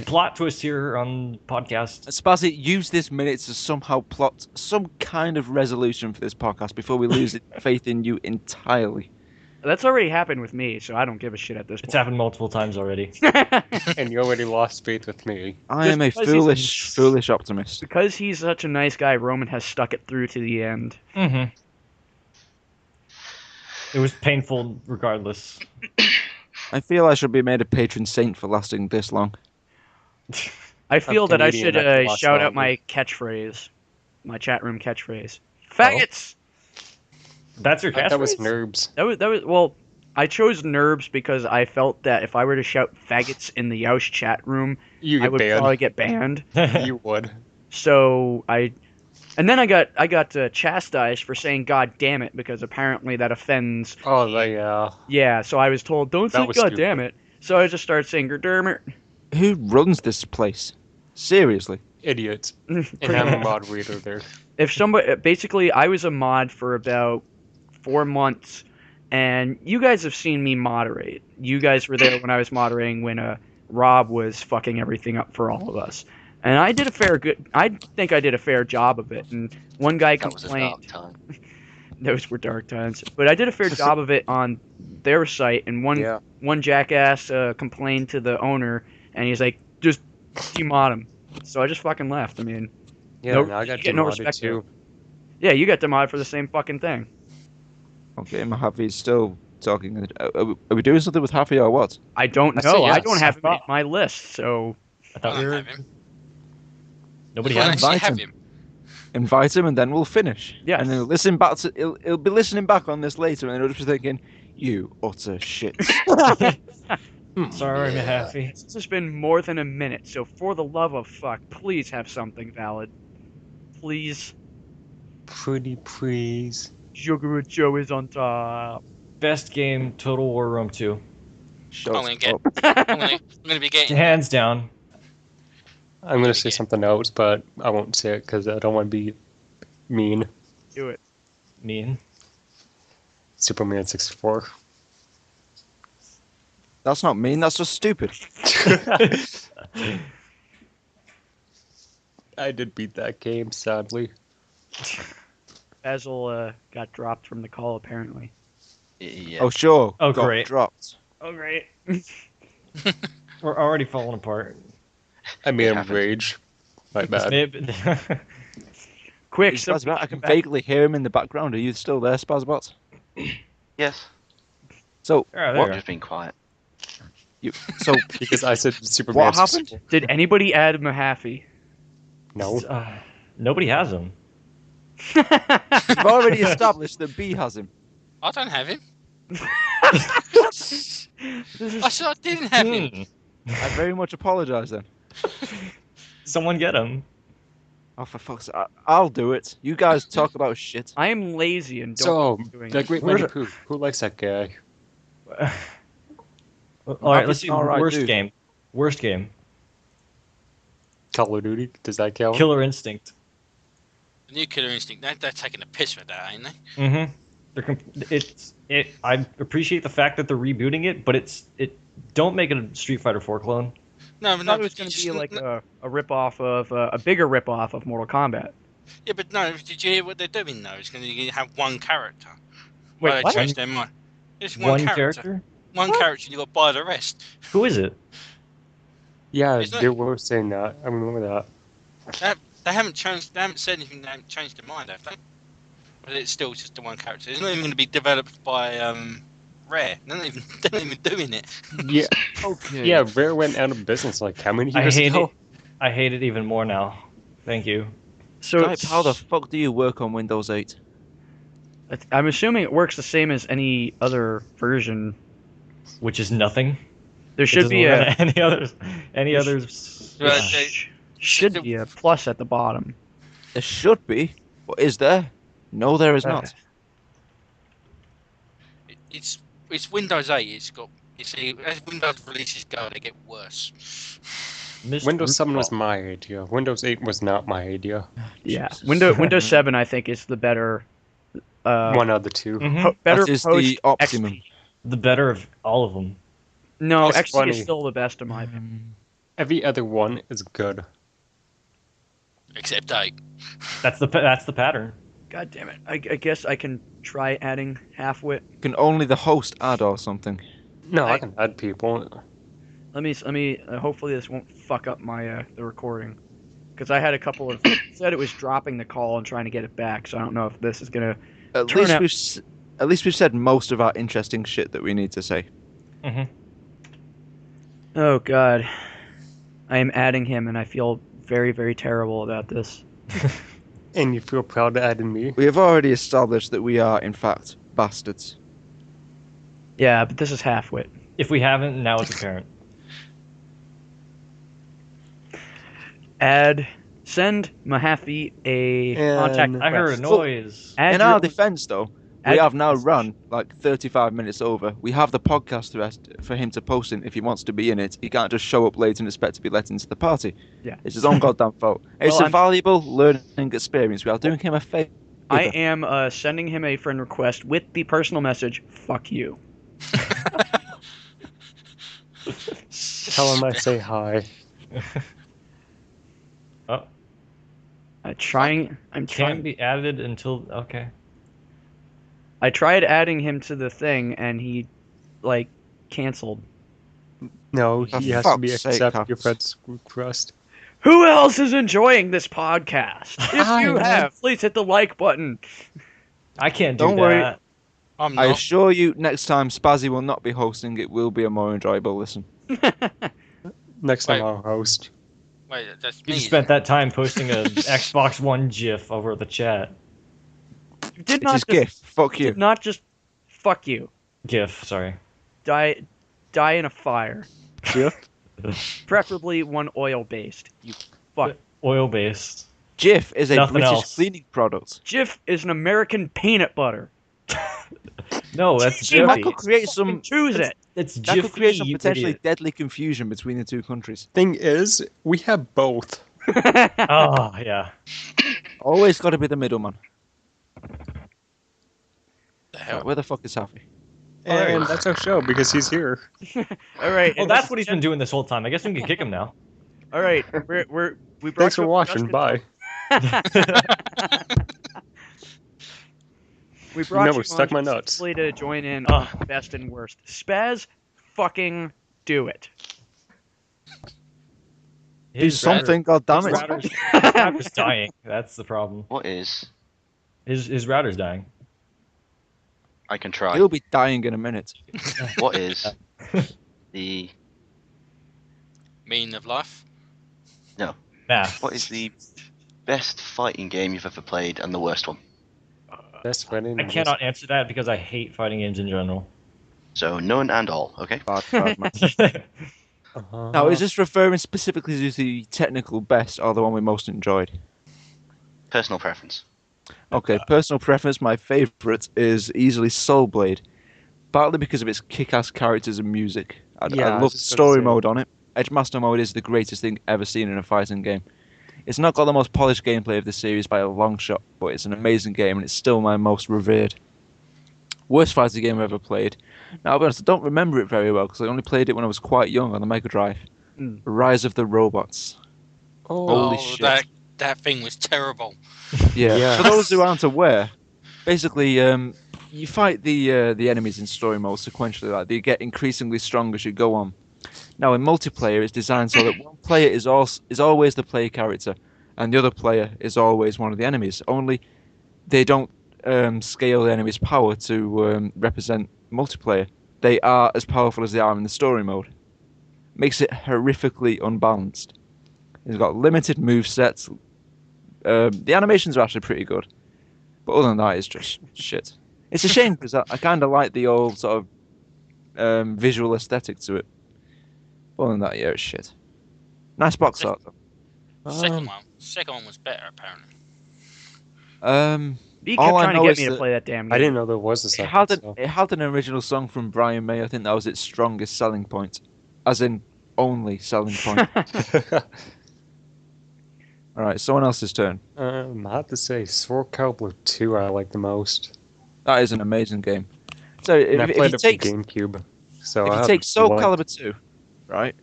Plot twist here on podcast. Spazzy, use this minute to somehow plot some kind of resolution for this podcast before we lose faith in you entirely. That's already happened with me, so I don't give a shit at this It's point. happened multiple times already. And you already lost faith with me. I Just am a because he's- foolish optimist. Because he's such a nice guy, Roman has stuck it through to the end. Mm-hmm. It was painful regardless. I feel I should be made a patron saint for lasting this long. I feel that I Canadian, should I can last shout out longer. my catchphrase, my chat room catchphrase. Faggots. That's your catchphrase? That was Nerbs. That was well. I chose Nerbs because I felt that if I were to shout faggots in the Yoush chat room, You I get would banned. probably get banned. You would. So and then I got chastised for saying "God damn it" because apparently that offends. Oh, yeah. Yeah, so I was told don't That say was "God stupid. damn it." So I just started saying "Gerdermert." Who runs this place? Seriously. Idiots. And have a moderator there. If somebody basically, I was a mod for about 4 months, and you guys have seen me moderate. You guys were there when I was moderating when Rob was fucking everything up for all of us, and I think I did a fair job of it. And one guy That was a complained. dark time. Those were dark times, but I did a fair job of it on their site. And one jackass complained to the owner, and he's like, "Just demod him." So I just fucking left. I mean, Yeah, No, now I got you get no demodded respect too. yeah, you got demod for the same fucking thing. Okay, Mahavi's still talking. Are we doing something with Happy or what? I don't I know. say I yes. don't have him in my list, so I I thought we don't were. have him. Nobody I don't has actually invite have him. him. Invite him, and then we'll finish. Yes. And then listen back to. He'll be listening back on this later, and he'll just be thinking, "You utter shit." Sorry, Mahaffey. this has been more than a minute. So for the love of fuck, please have something valid. Please. Pretty please. Sugar Joe is on top. Best game, Total War Rome 2. Shut I'm gonna get- up. I'm gonna be getting. Hands down. I'm gonna say something else, but I won't say it because I don't want to be mean. Do it. Mean. Superman 64. That's not mean. That's just stupid. I did beat that game, sadly. Basil got dropped from the call apparently. Yeah. Oh sure. Oh, Got great. Dropped. Oh great. We're already falling apart. I made It him happens. rage. My This bad. may have been- Quick, He's somebody Spazbot. I come can back. vaguely hear him in the background. Are you still there, Spazbot? Yes. So There, what? there. Just being quiet. So Because I said Superman what 64. happened? Did anybody add Mahaffey? No. Nobody has him. We've already established that B has him. I don't have him. This is I said I didn't have him. I very much apologise then. Someone get him. Oh, for fuck's sake. I'll do it. You guys talk about shit. I am lazy and don't So, like doing the it. Great Winnie Pooh. Who likes that guy? All right, let's see. All right, Worst dude. game. Worst game. Call of Duty? Does that count? Killer Instinct. The new Killer Instinct. They're taking a piss with that, ain't they? Mm-hmm. I appreciate the fact that they're rebooting it, but it don't make it a Street Fighter 4 clone. No, I but thought no. it was going to be like a rip-off of a bigger rip-off of Mortal Kombat. Yeah, but no. Did you hear what they're doing though? It's going to have one character. Wait, Well, they what? changed their mind. It's One character? One character, and you got to buy the rest. Who is it? Yeah, Isn't it? they were saying that. I remember that. They haven't changed. They haven't said anything. They haven't changed their mind, have they? But it's still just the one character. It's not even going to be developed by Rare. They're not even doing it. Yeah, Okay. yeah. Rare went out of business like how many I years hate ago? it. I hate it even more now. Thank you. So Skype, how the fuck do you work on Windows 8? I'm assuming it works the same as any other version. Which is nothing. There It should doesn't be work a on any others. Any There's- others? Well, Yeah. they- should be a plus at the bottom. There should be, but is there? No, there is not. It's Windows 8. It's got. You see, as Windows releases go, they get worse. Missed Windows root 7 was ball. my idea. Windows 8 was not my idea. Yeah, Jesus. Windows 7 I think is the better. One of the two. Mhm. Better That is post the optimum. XP. The better of all of them. No, That's XP funny. is still the best in my opinion. Every other one is good. Except 8. That's the pattern. God damn it! I guess I can try adding half-wit. Can only the host add or something? No, I can add people. Let me. Hopefully this won't fuck up my the recording, because I had a couple of it said it was dropping the call and trying to get it back. So I don't know if this is gonna. At Turn least out- at least we've said most of our interesting shit that we need to say. Mm-hmm. Oh God, I am adding him, and I feel very very terrible about this. And you feel proud to add in me? We have already established that we are, in fact, bastards. Yeah, but this is half-wit. If we haven't, now it's apparent. Send Mahaffey a And- contact. I heard a request. noise. Add In your our own- defense, though, add we your have now message. run like 35 minutes over. We have the podcast rest for him to post in if he wants to be in it. He can't just show up late and expect to be let into the party. Yeah. It's his own goddamn fault. It's Well, a I'm- valuable learning experience. We are doing him a favor. I am sending him a friend request with the personal message. Fuck you. Tell him I say hi. Oh, I'm trying. can be added until okay. I tried adding him to the thing, and he, like, canceled. No, For he has to be fuck's sake, accept your Caps. friend's request. Who else is enjoying this podcast? If I you am. have, please hit the like button. I can't do Don't worry. that. I'm I not. assure you, next time Spazzy will not be hosting. It will be a more enjoyable listen. Next time Wait. I'll host. Wait, that's You me. just spent that time posting a Xbox One GIF over the chat. Did It's not his just gift. Fuck you. did not just fuck you. GIF, sorry. Die in a fire. Preferably one oil based. You fuck. Oil based. Jif is a Nothing British else. cleaning product. Jif is an American peanut butter. No, that's Gee, That Jiffy. could create some. Choose it. It's That Jiffy. could create some you potentially idiot. deadly confusion between the two countries. Thing is, we have both. Oh, yeah. Always got to be the middleman. The hell? Right, where the fuck is Happy? And that's our show because he's here. All right. Well, that's what he's been doing this whole time. I guess we can kick him now. All right. We brought Thanks for you up watching. just Bye. We brought Never you stuck on my nuts. specifically to join in on best and worst. Spaz, fucking do it. Do something, goddammit. His router's dying. That's the problem. What is? His router's dying. I can try. He'll be dying in a minute. What is the Meaning of life? Math. what is the best fighting game you've ever played and the worst one? Best friend. I cannot answer that because I hate fighting games in general. So none and all. Okay. Bad, man. Now, is this referring specifically to the technical best or the one we most enjoyed? Personal preference. Okay, personal preference, my favourite is easily Soul Blade. Partly because of its kick-ass characters and music. I Yeah, I love was the just gonna story say. mode on it. Edgemaster mode is the greatest thing ever seen in a fighting game. It's not got the most polished gameplay of the series by a long shot, but it's an amazing game and it's still my most revered. Worst fighting game I've ever played. Now, I'll be honest, I don't remember it very well because I only played it when I was quite young on the Mega Drive. Rise of the Robots. Holy shit. That thing was terrible. Yeah. Yeah. For those who aren't aware, basically, you fight the enemies in story mode sequentially. Like they get increasingly strong as you go on. Now, in multiplayer, it's designed so that one player is always the player character, and the other player is always one of the enemies. Only they don't scale the enemy's power to represent multiplayer. They are as powerful as they are in the story mode. Makes it horrifically unbalanced. It's got limited move sets. The animations are actually pretty good, but other than that, it's just shit. It's a shame because I kind of like the old sort of visual aesthetic to it. Other than that, yeah, it's shit. Nice box art though. Second one was better apparently. B All kept I trying to know get is me to that play that damn game. I didn't know there was a It second. had, so. it had an original song from Brian May. I think that was its strongest selling point, as in only selling point. All right, someone else's turn. I have to say, Soul Calibur 2 I like the most. That is an amazing game. So And I if played you it take for GameCube. So if I you have take Soul liked- Calibur 2, right,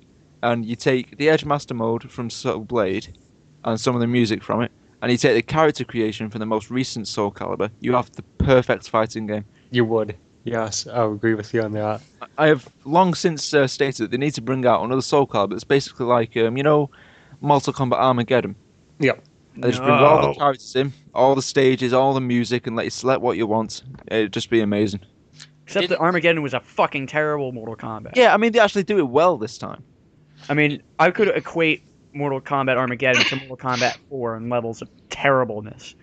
and you take the Edgemaster mode from Soul Blade and some of the music from it, and you take the character creation from the most recent Soul Calibur, you have the perfect fighting game. You would. Yes, I would agree with you on that. I have long since stated that they need to bring out another Soul Calibur that's basically like, Mortal Kombat Armageddon. Yep. They just bring all the characters in, all the stages, all the music, and let you select what you want. It'd just be amazing. Except that Armageddon was a fucking terrible Mortal Kombat. Yeah, I mean, they actually do it well this time. I mean, I could equate Mortal Kombat Armageddon to Mortal Kombat 4 in levels of terribleness.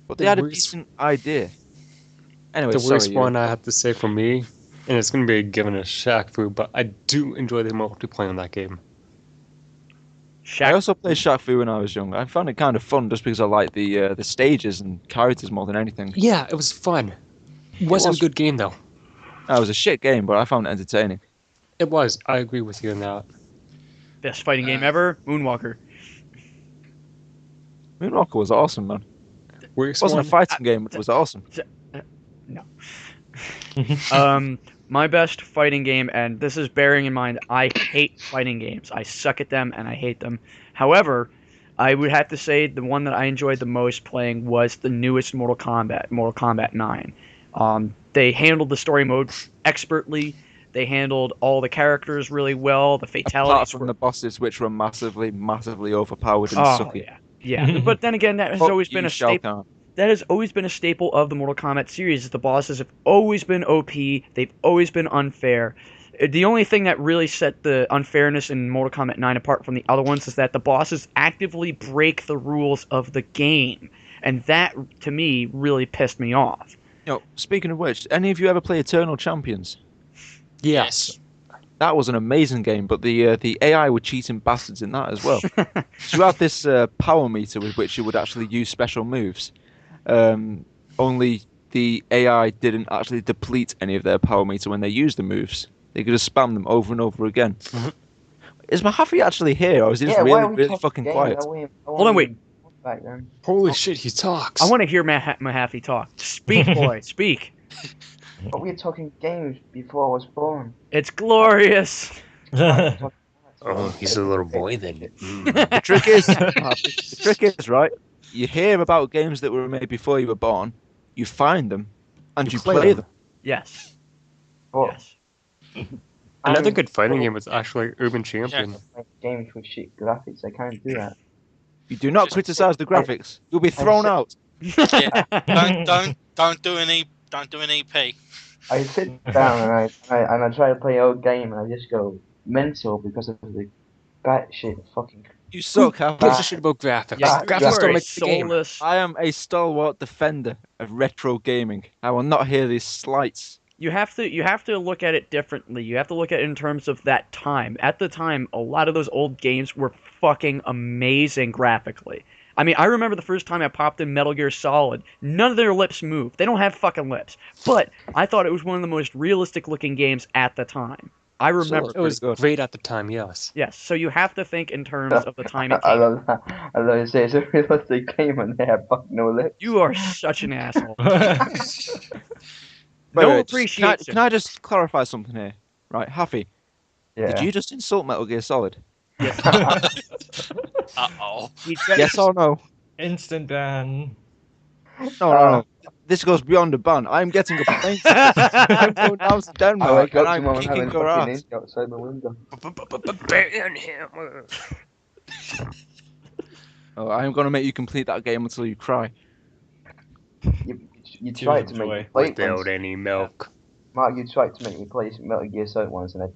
But they The had a worst- decent idea. Anyway, The worst sorry, one I have to say for me, and it's going to be given a Shaq Fu, but I do enjoy the multiplayer in that game. I Shaq, also played Shaq Fu when I was young. I found it kind of fun just because I like the stages and characters more than anything. Yeah, it was fun. Wasn't was. a good game though. It was a shit game, but I found it entertaining. It was. I agree with you on that. best fighting game ever, Moonwalker. Moonwalker was awesome, man. It Worst wasn't a one? fighting game, but it was awesome. My best fighting game, and this is bearing in mind, I hate fighting games. I suck at them, and I hate them. However, I would have to say the one that I enjoyed the most playing was the newest Mortal Kombat 9. They handled the story mode expertly. They handled all the characters really well. The fatalities Apart from were... the bosses, which were massively, massively overpowered and Oh, sucky. yeah. Yeah, but then again, that has Fuck always you, been a Shao staple. Kahn. that has always been a staple of the Mortal Kombat series. Is the bosses have always been OP. They've always been unfair. The only thing that really set the unfairness in Mortal Kombat 9 apart from the other ones is that the bosses actively break the rules of the game. And that, to me, really pissed me off. Speaking of which, any of you ever play Eternal Champions? Yes. That was an amazing game, but the AI were cheating bastards in that as well. So you have this power meter with which you would actually use special moves. Only the AI didn't actually deplete any of their power meter when they used the moves. They could just spam them over and over again. Is Mahaffey actually here, or is he just really fucking quiet? Hold on, wait. Back then. Holy shit, he talks. I want to hear Mahaffey talk. Speak, boy, speak. But we were talking games before I was born. It's glorious. Oh, he's a little boy then. The trick is, right, you hear about games that were made before you were born, you find them, and you play them. Yes. But Yes. Another good fighting game was actually Urban Champion. games with shit graphics, I can't do that. You do not criticize the graphics. You'll be thrown out. Yeah. Don't do an EP. I sit down and I try to play a game and I just go mental because of the batshit fucking. You suck, Half. Gives a shit about graphics. Yeah, Graphics you Graphics are don't a make the game. soulless. I am a stalwart defender of retro gaming. I will not hear these slights. You have to look at it differently. You have to look at it in terms of that time. At the time, a lot of those old games were fucking amazing graphically. I mean, I remember the first time I popped in Metal Gear Solid. None of their lips move. They don't have fucking lips. But I thought it was one of the most realistic looking games at the time. I remember. It was great at the time, yes. Yes, so you have to think in terms of the time it I came. love that. I love it. It's a realistic game and they have fucking no lips. You are such an asshole. Wait, No wait, appreciation. Can I just clarify something here? Right, Happy, Yeah. did you just insult Metal Gear Solid? Uh-oh. Yes or no? Instant ban. No. This goes beyond a ban. I'm getting a plane ticket. I'm going down to I Denmark wake and up I'm tomorrow kicking having your fucking ass. ninja outside my window. Ban him. Oh, I'm going to make you complete that game until you cry. You Tears tried of to make joy. me play it Without once. any milk. Mark, you tried to make me play Metal Gear Solid once and I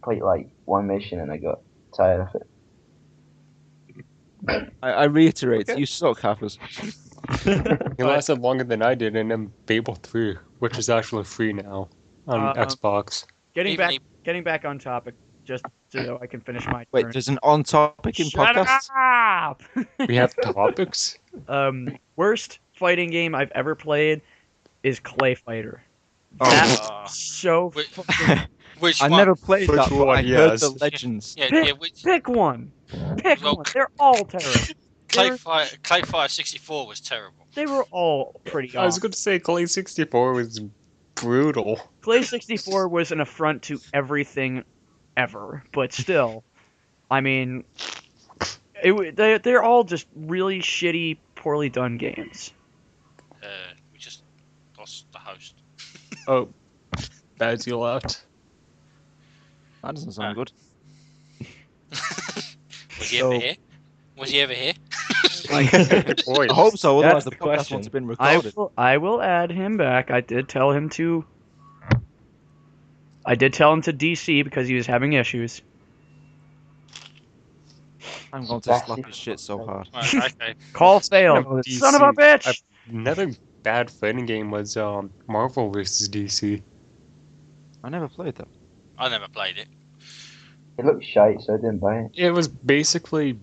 played like one mission and I got tired of it. I reiterate, you suck, Happers. He lasted longer than I did, and then Fable 3, which is actually free now on Xbox. Getting Even back on topic, just so I can finish my Wait, turn. there's an on-topic in Shut podcast? up! We have topics. Worst fighting game I've ever played is Clay Fighter. Oh. That's so Wait. fucking... Which I one? never played Which that, but one? I heard Yes. the legends. Yeah, which Pick one. Pick Well, one. They're all terrible. Clayfire 64 was terrible. They were all pretty I was awesome. going to say Clay 64 was brutal. Clay 64 was an affront to everything ever, but still, I mean, they're all just really shitty, poorly done games. We just lost the host. Oh, Baz, you left. That doesn't sound good. Was he ever here? Was he ever here? I hope so, otherwise That's the the podcast question. won't have been recorded. I will add him back. I did tell him to DC because he was having issues. I'm going to slap his shit so hard. Right, okay. Call failed. DC, Son of a bitch! Another bad fighting game was Marvel vs. DC. I never played that. I never played it. It looked shite, so I didn't buy it. It was basically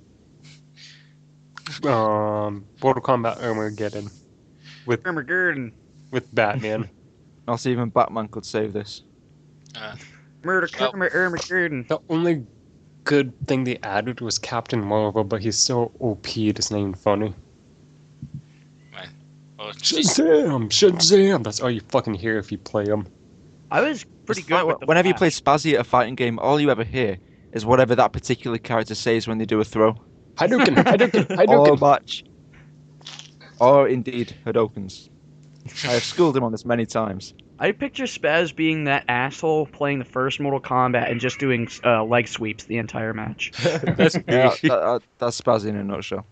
Mortal Kombat Armageddon Armageddon. with Batman. Not even Batman could save this. Armageddon. The only good thing they added was Captain Marvel, but he's so OP it's not even funny. Well, Shazam! That's all you fucking hear if you play him. I was pretty good with the Whenever you play Flash. Spazzy at a fighting game, all you ever hear is whatever that particular character says when they do a throw. Hadouken! Hadouken! Or Hadouken! match. Or indeed, Hadokens. I have schooled him on this many times. I picture Spaz being that asshole playing the first Mortal Kombat and just doing leg sweeps the entire match. That's me. Yeah, that's Spazzy in a nutshell.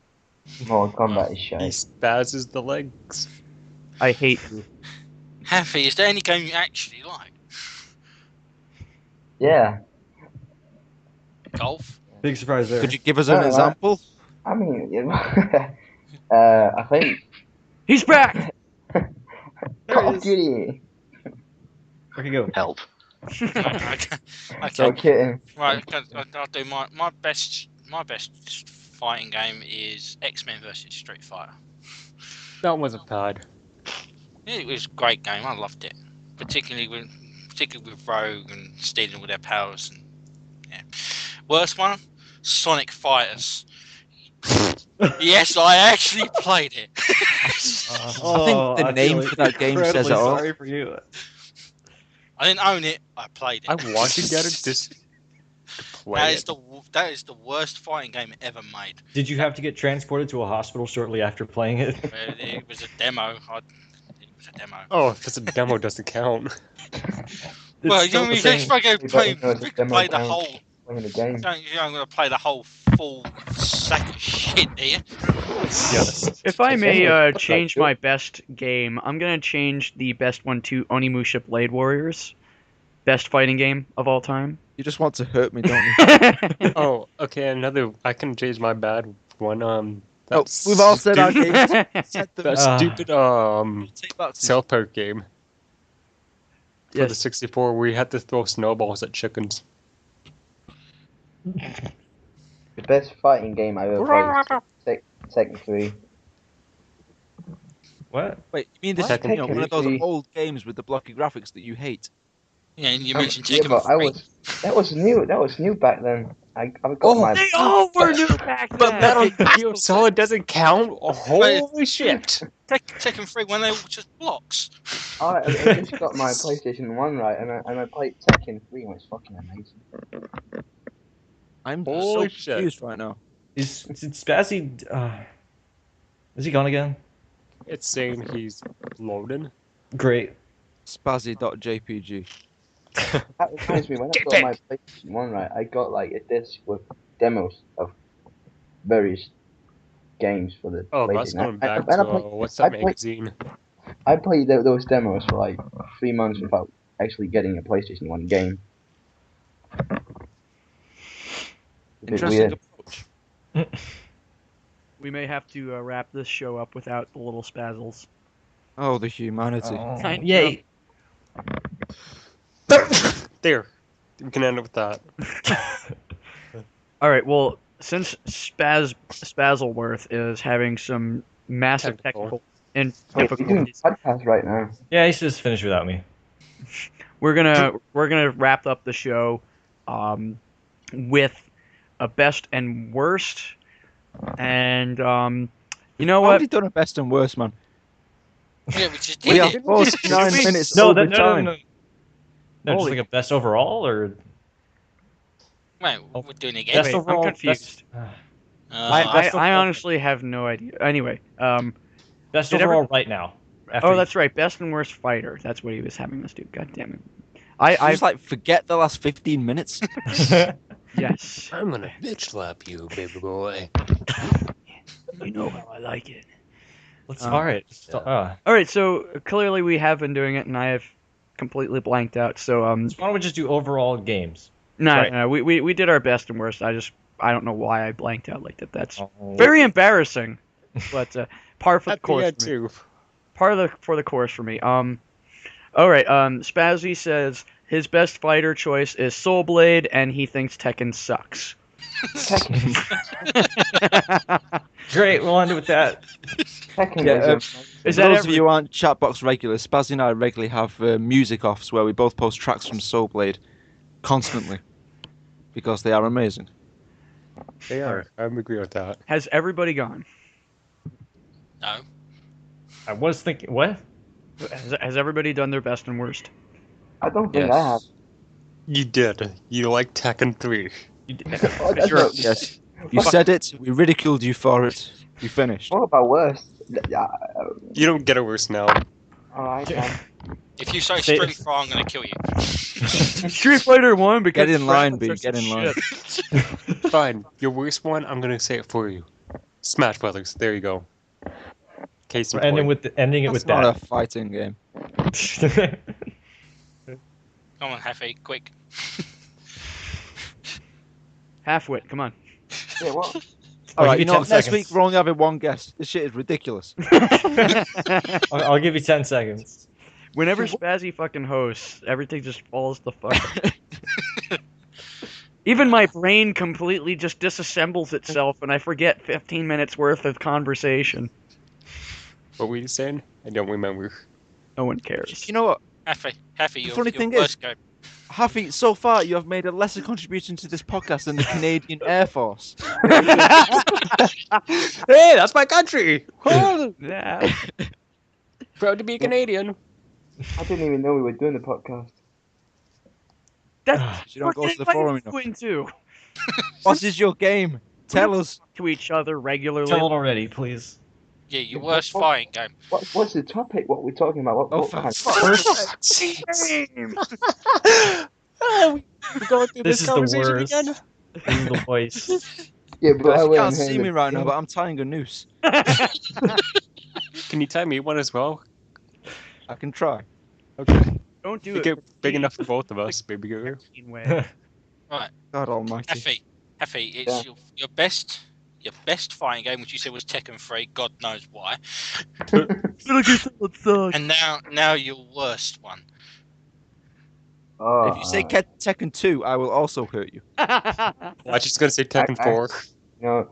Mortal Kombat is He shite. spazzes the legs. I hate you. Happy, is there any game you actually like? Yeah. Golf? Big surprise there. Could you give us an No, example? I mean, I think He's back. Call of Duty. Where'd he go? Help. Okay. No kidding. Right, I'll do my best fighting game is X-Men versus Street Fighter. That wasn't bad. It was a great game. I loved it, particularly with Rogue and stealing all their powers. And yeah, worst one, Sonic Fighters. Yes, I actually played it. I think the name for that game says it all. Sorry for you. I didn't own it. I played it. I want to get it just to play it. That is the worst fighting game ever made. Did you have to get transported to a hospital shortly after playing it? It was a demo. It was a demo. Oh, if it's a demo, doesn't count. Well, you know, you can go play But it's a demo the account. whole. Playing the game. I'm going to play the whole full sack of shit here. Yes. If I may Anyway, change my best game, I'm gonna change the best one to Onimusha Blade Warriors, best fighting game of all time. You just want to hurt me, don't you? Oh, okay. I can change my bad one. That's we've all said our stupid- games. Said them. That stupid Take back to- South Park game for the Yes. 64. We had to throw snowballs at chickens. The best fighting game I ever played is Tekken 3. What? Wait, you mean this What? is one of those Tekken. old games with the blocky graphics that you hate? Yeah, and you mentioned Yeah, Tekken but 3. that was new. That was new back then. I got my. They all were new back then. But Metal Gear Solid doesn't count. Holy shit! Tekken 3 when they were just blocks. I just got my PlayStation 1 right, and I played Tekken 3, and it's fucking amazing. I'm Holy so shit. confused right now. Is Spazzy? Is he gone again? It's saying he's loading. Great. Spazzy.jpg. That reminds me, when I got my PlayStation 1 right, I got like a disc with demos of various games for the Oh, PlayStation. that's going back and to played- what's I that played- magazine? I played those demos for like 3 months without actually getting a PlayStation 1 game. A bit Interesting weird. approach. We may have to wrap this show up without the little spazzles. Oh, the humanity. Kind of. Yay! There. We can end it with that. All right. Well, since Spazzleworth is having some massive Technical. technical and Wait, you're doing difficulties, a podcast right now. Yeah, he's just finished without me. we're gonna wrap up the show with a best and worst, and you know Why have what? you done a best and worst, man? Yeah, we just We did are it. 49 minutes No, over no, time. no. No, just Holy- like a best overall or Wait, we're doing it best again. Wait, I'm overall. confused. Uh, I honestly have no idea. Anyway, Best Did overall right now. After oh, that's right. Best and worst fighter. That's what he was having us do. God damn it. I Just like forget the last 15 minutes. yes. I'm gonna bitch slap you, baby boy. You know how I like it. Let's. All right. All right. So clearly we have been doing it, and I have completely blanked out. So why don't we just do overall games? no, Right. no, we did our best and worst. I don't know why I blanked out like that. That's Oh. very embarrassing. But par for the At the course. end, For me. too. For the course for me. All right. Spazzy says his best fighter choice is Soul Blade, and he thinks Tekken sucks. Tekken, Great. We'll end it with that. Tekken Yeah, is Is For that those every- of you who aren't chatbox regulars, Spazzy and I regularly have music offs where we both post tracks from Soul Blade constantly because they are amazing. They are. I agree with that. Has everybody gone? no. I was thinking. What? Has everybody done their best and worst? I don't think Yes. I have. You did. You like Tekken 3. Oh, that's Sure. not- Yes, you said it. We ridiculed you for it. You finished. What about worse? Yeah, You don't get it worse now. alright, then. If you say Say- Street Fighter, I'm going to kill you. Street Fighter 1 because Get in line, B. graphics are Get in some line. shit. Fine. Your worst one, I'm gonna say it for you. Smash Brothers. There you go. Case in We're ending point. ending it That's with not that. a fighting game. Come on, Happy, quick. Halfwit, come on. Yeah, what? All I'll right, give you you know, 10 next seconds. week we're only having one guest. This shit is ridiculous. I'll give you 10 seconds. Whenever Spazzy fucking hosts, everything just falls the fuck apart. Even my brain completely just disassembles itself and I forget 15 minutes worth of conversation. What were you saying? I don't remember. No one cares. You know what? Happy, The your funny thing worst is- game. Happy, so far you have made a lesser contribution to this podcast than the Canadian Air Force. Hey, that's my country! Woo! Yeah. Proud to be a Canadian. I didn't even know we were doing the podcast. That's You don't go fucking to the forum enough. doing too. What is your game? Tell us. To each other regularly. Tell it already, please. Yeah, your worst fighting game. What's the topic? What we're talking about? Oh, What for kind? fuck's Game. We're going through This this is the conversation worst. again? This is the voice. Yeah, but Guys, I you can't wasn't see hearing me the right now, thing. but I'm tying a noose. Can you tie me one as well? I can try. Okay. Don't do Make it. it big enough for both of us, baby girl. Way. God almighty. Happy, it's your best fighting game, which you said was Tekken 3. God knows why. And now your worst one. Oh, If you say Tekken 2, I will also hurt you. I was just gonna say Tekken 4. you know,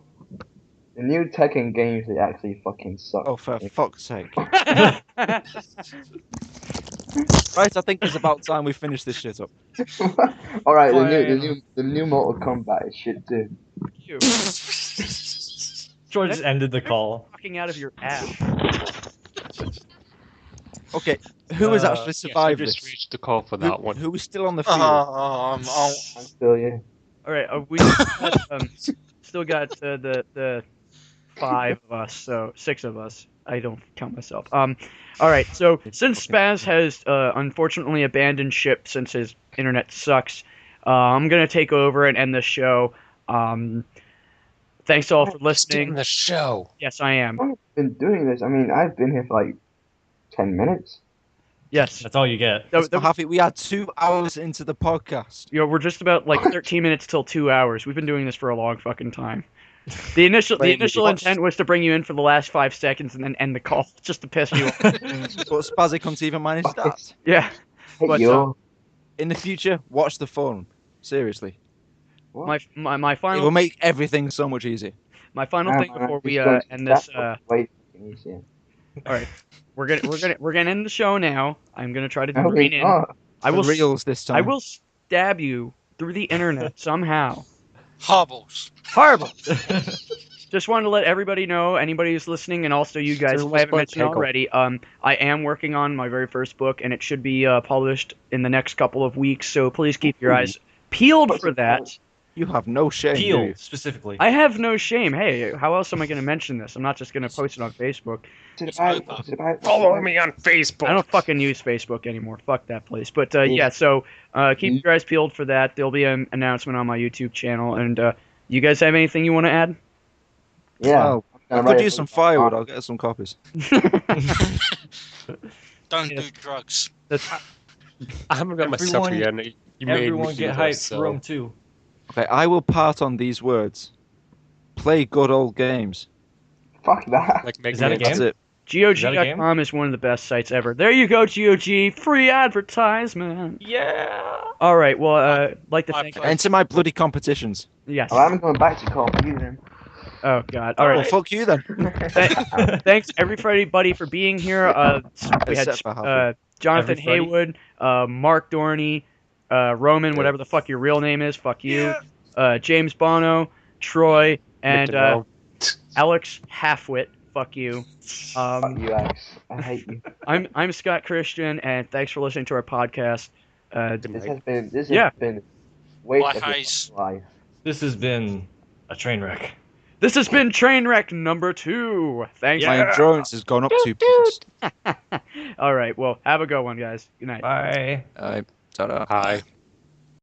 the new Tekken games they actually fucking suck. Oh, for fuck's sake. Right, I think it's about time we finish this shit up. All right, the new Mortal Kombat is shit too. You. Troy just ended the call. Fucking out of your ass. Okay, who has actually Yes, survived we just this? reached the call for that one. Who is still on the field? I'm still you. All right, we still got the 5 of us, so 6 of us. I don't count myself. All right, so since Spaz has unfortunately abandoned ship since his internet sucks, I'm gonna take over and end the show. Thanks all for listening. the show. Yes, I am. I've been doing this. I mean, I've been here for like 10 minutes. Yes. That's all you get. So happy we are 2 hours into the podcast. You know, we're just about like 13 minutes till 2 hours. We've been doing this for a long fucking time. The initial intent was to bring you in for the last 5 seconds and then end the call just to piss you off. But Spazzy couldn't even manage that. Yeah. Hey, But, yo. In the future, watch the phone. Seriously. My It final will make everything so much easier. my final thing before we Just end this. way fucking easier. All right, we're gonna end the show now. I'm gonna try to No, rein we're in. not. I will Reels this time. I will stab you through the internet somehow. Hobbles. Horrible. Just wanted to let everybody know, anybody who's listening, and also you guys Sure, who I haven't what's mentioned Pancake? already. I am working on my very first book, and it should be published in the next couple of weeks. So please keep your eyes peeled for that. You have no shame, do you? Peel, specifically. I have no shame. Hey, how else am I going to mention this? I'm not just going to post it on Facebook. Follow me on Facebook. I don't fucking use Facebook anymore. Fuck that place. But yeah, so keep your eyes peeled for that. There'll be an announcement on my YouTube channel. And you guys have anything you want to add? Yeah. Well, I could use some firewood. I'll get some copies. Don't do drugs. I haven't got my stuff Everyone- yet. You made me Everyone do get this, hyped so- for Rome 2. Okay, I will part on these words. Play good old games. Fuck that. Like Mega Is that a Man. game? That's it. GOG.com is one of the best sites ever. There you go, GOG. Free advertisement. Yeah! All right. Well, I'd like to thank. Enter my bloody competitions. Yes. Well, I'm going back to Call of Duty then. Oh God. All Well, right. fuck you then. Thanks everybody for being here. We had Except for Huffy. Jonathan Everybody. Haywood, Mark Dorney, Roman, whatever the fuck your real name is. Fuck you. James Bono, Troy, and Victor Alex Halfwit. Fuck you. Fuck you, Alex. I hate you. I'm Scott Christian, and thanks for listening to our podcast. This has been Yeah. waste Bye, of your guys. life. This has been a train wreck. This has been Trainwreck number 2. Thanks. My endurance has gone up 2 points. All right. Well, have a good one, guys. Good night. Bye. Ta-da. Hi.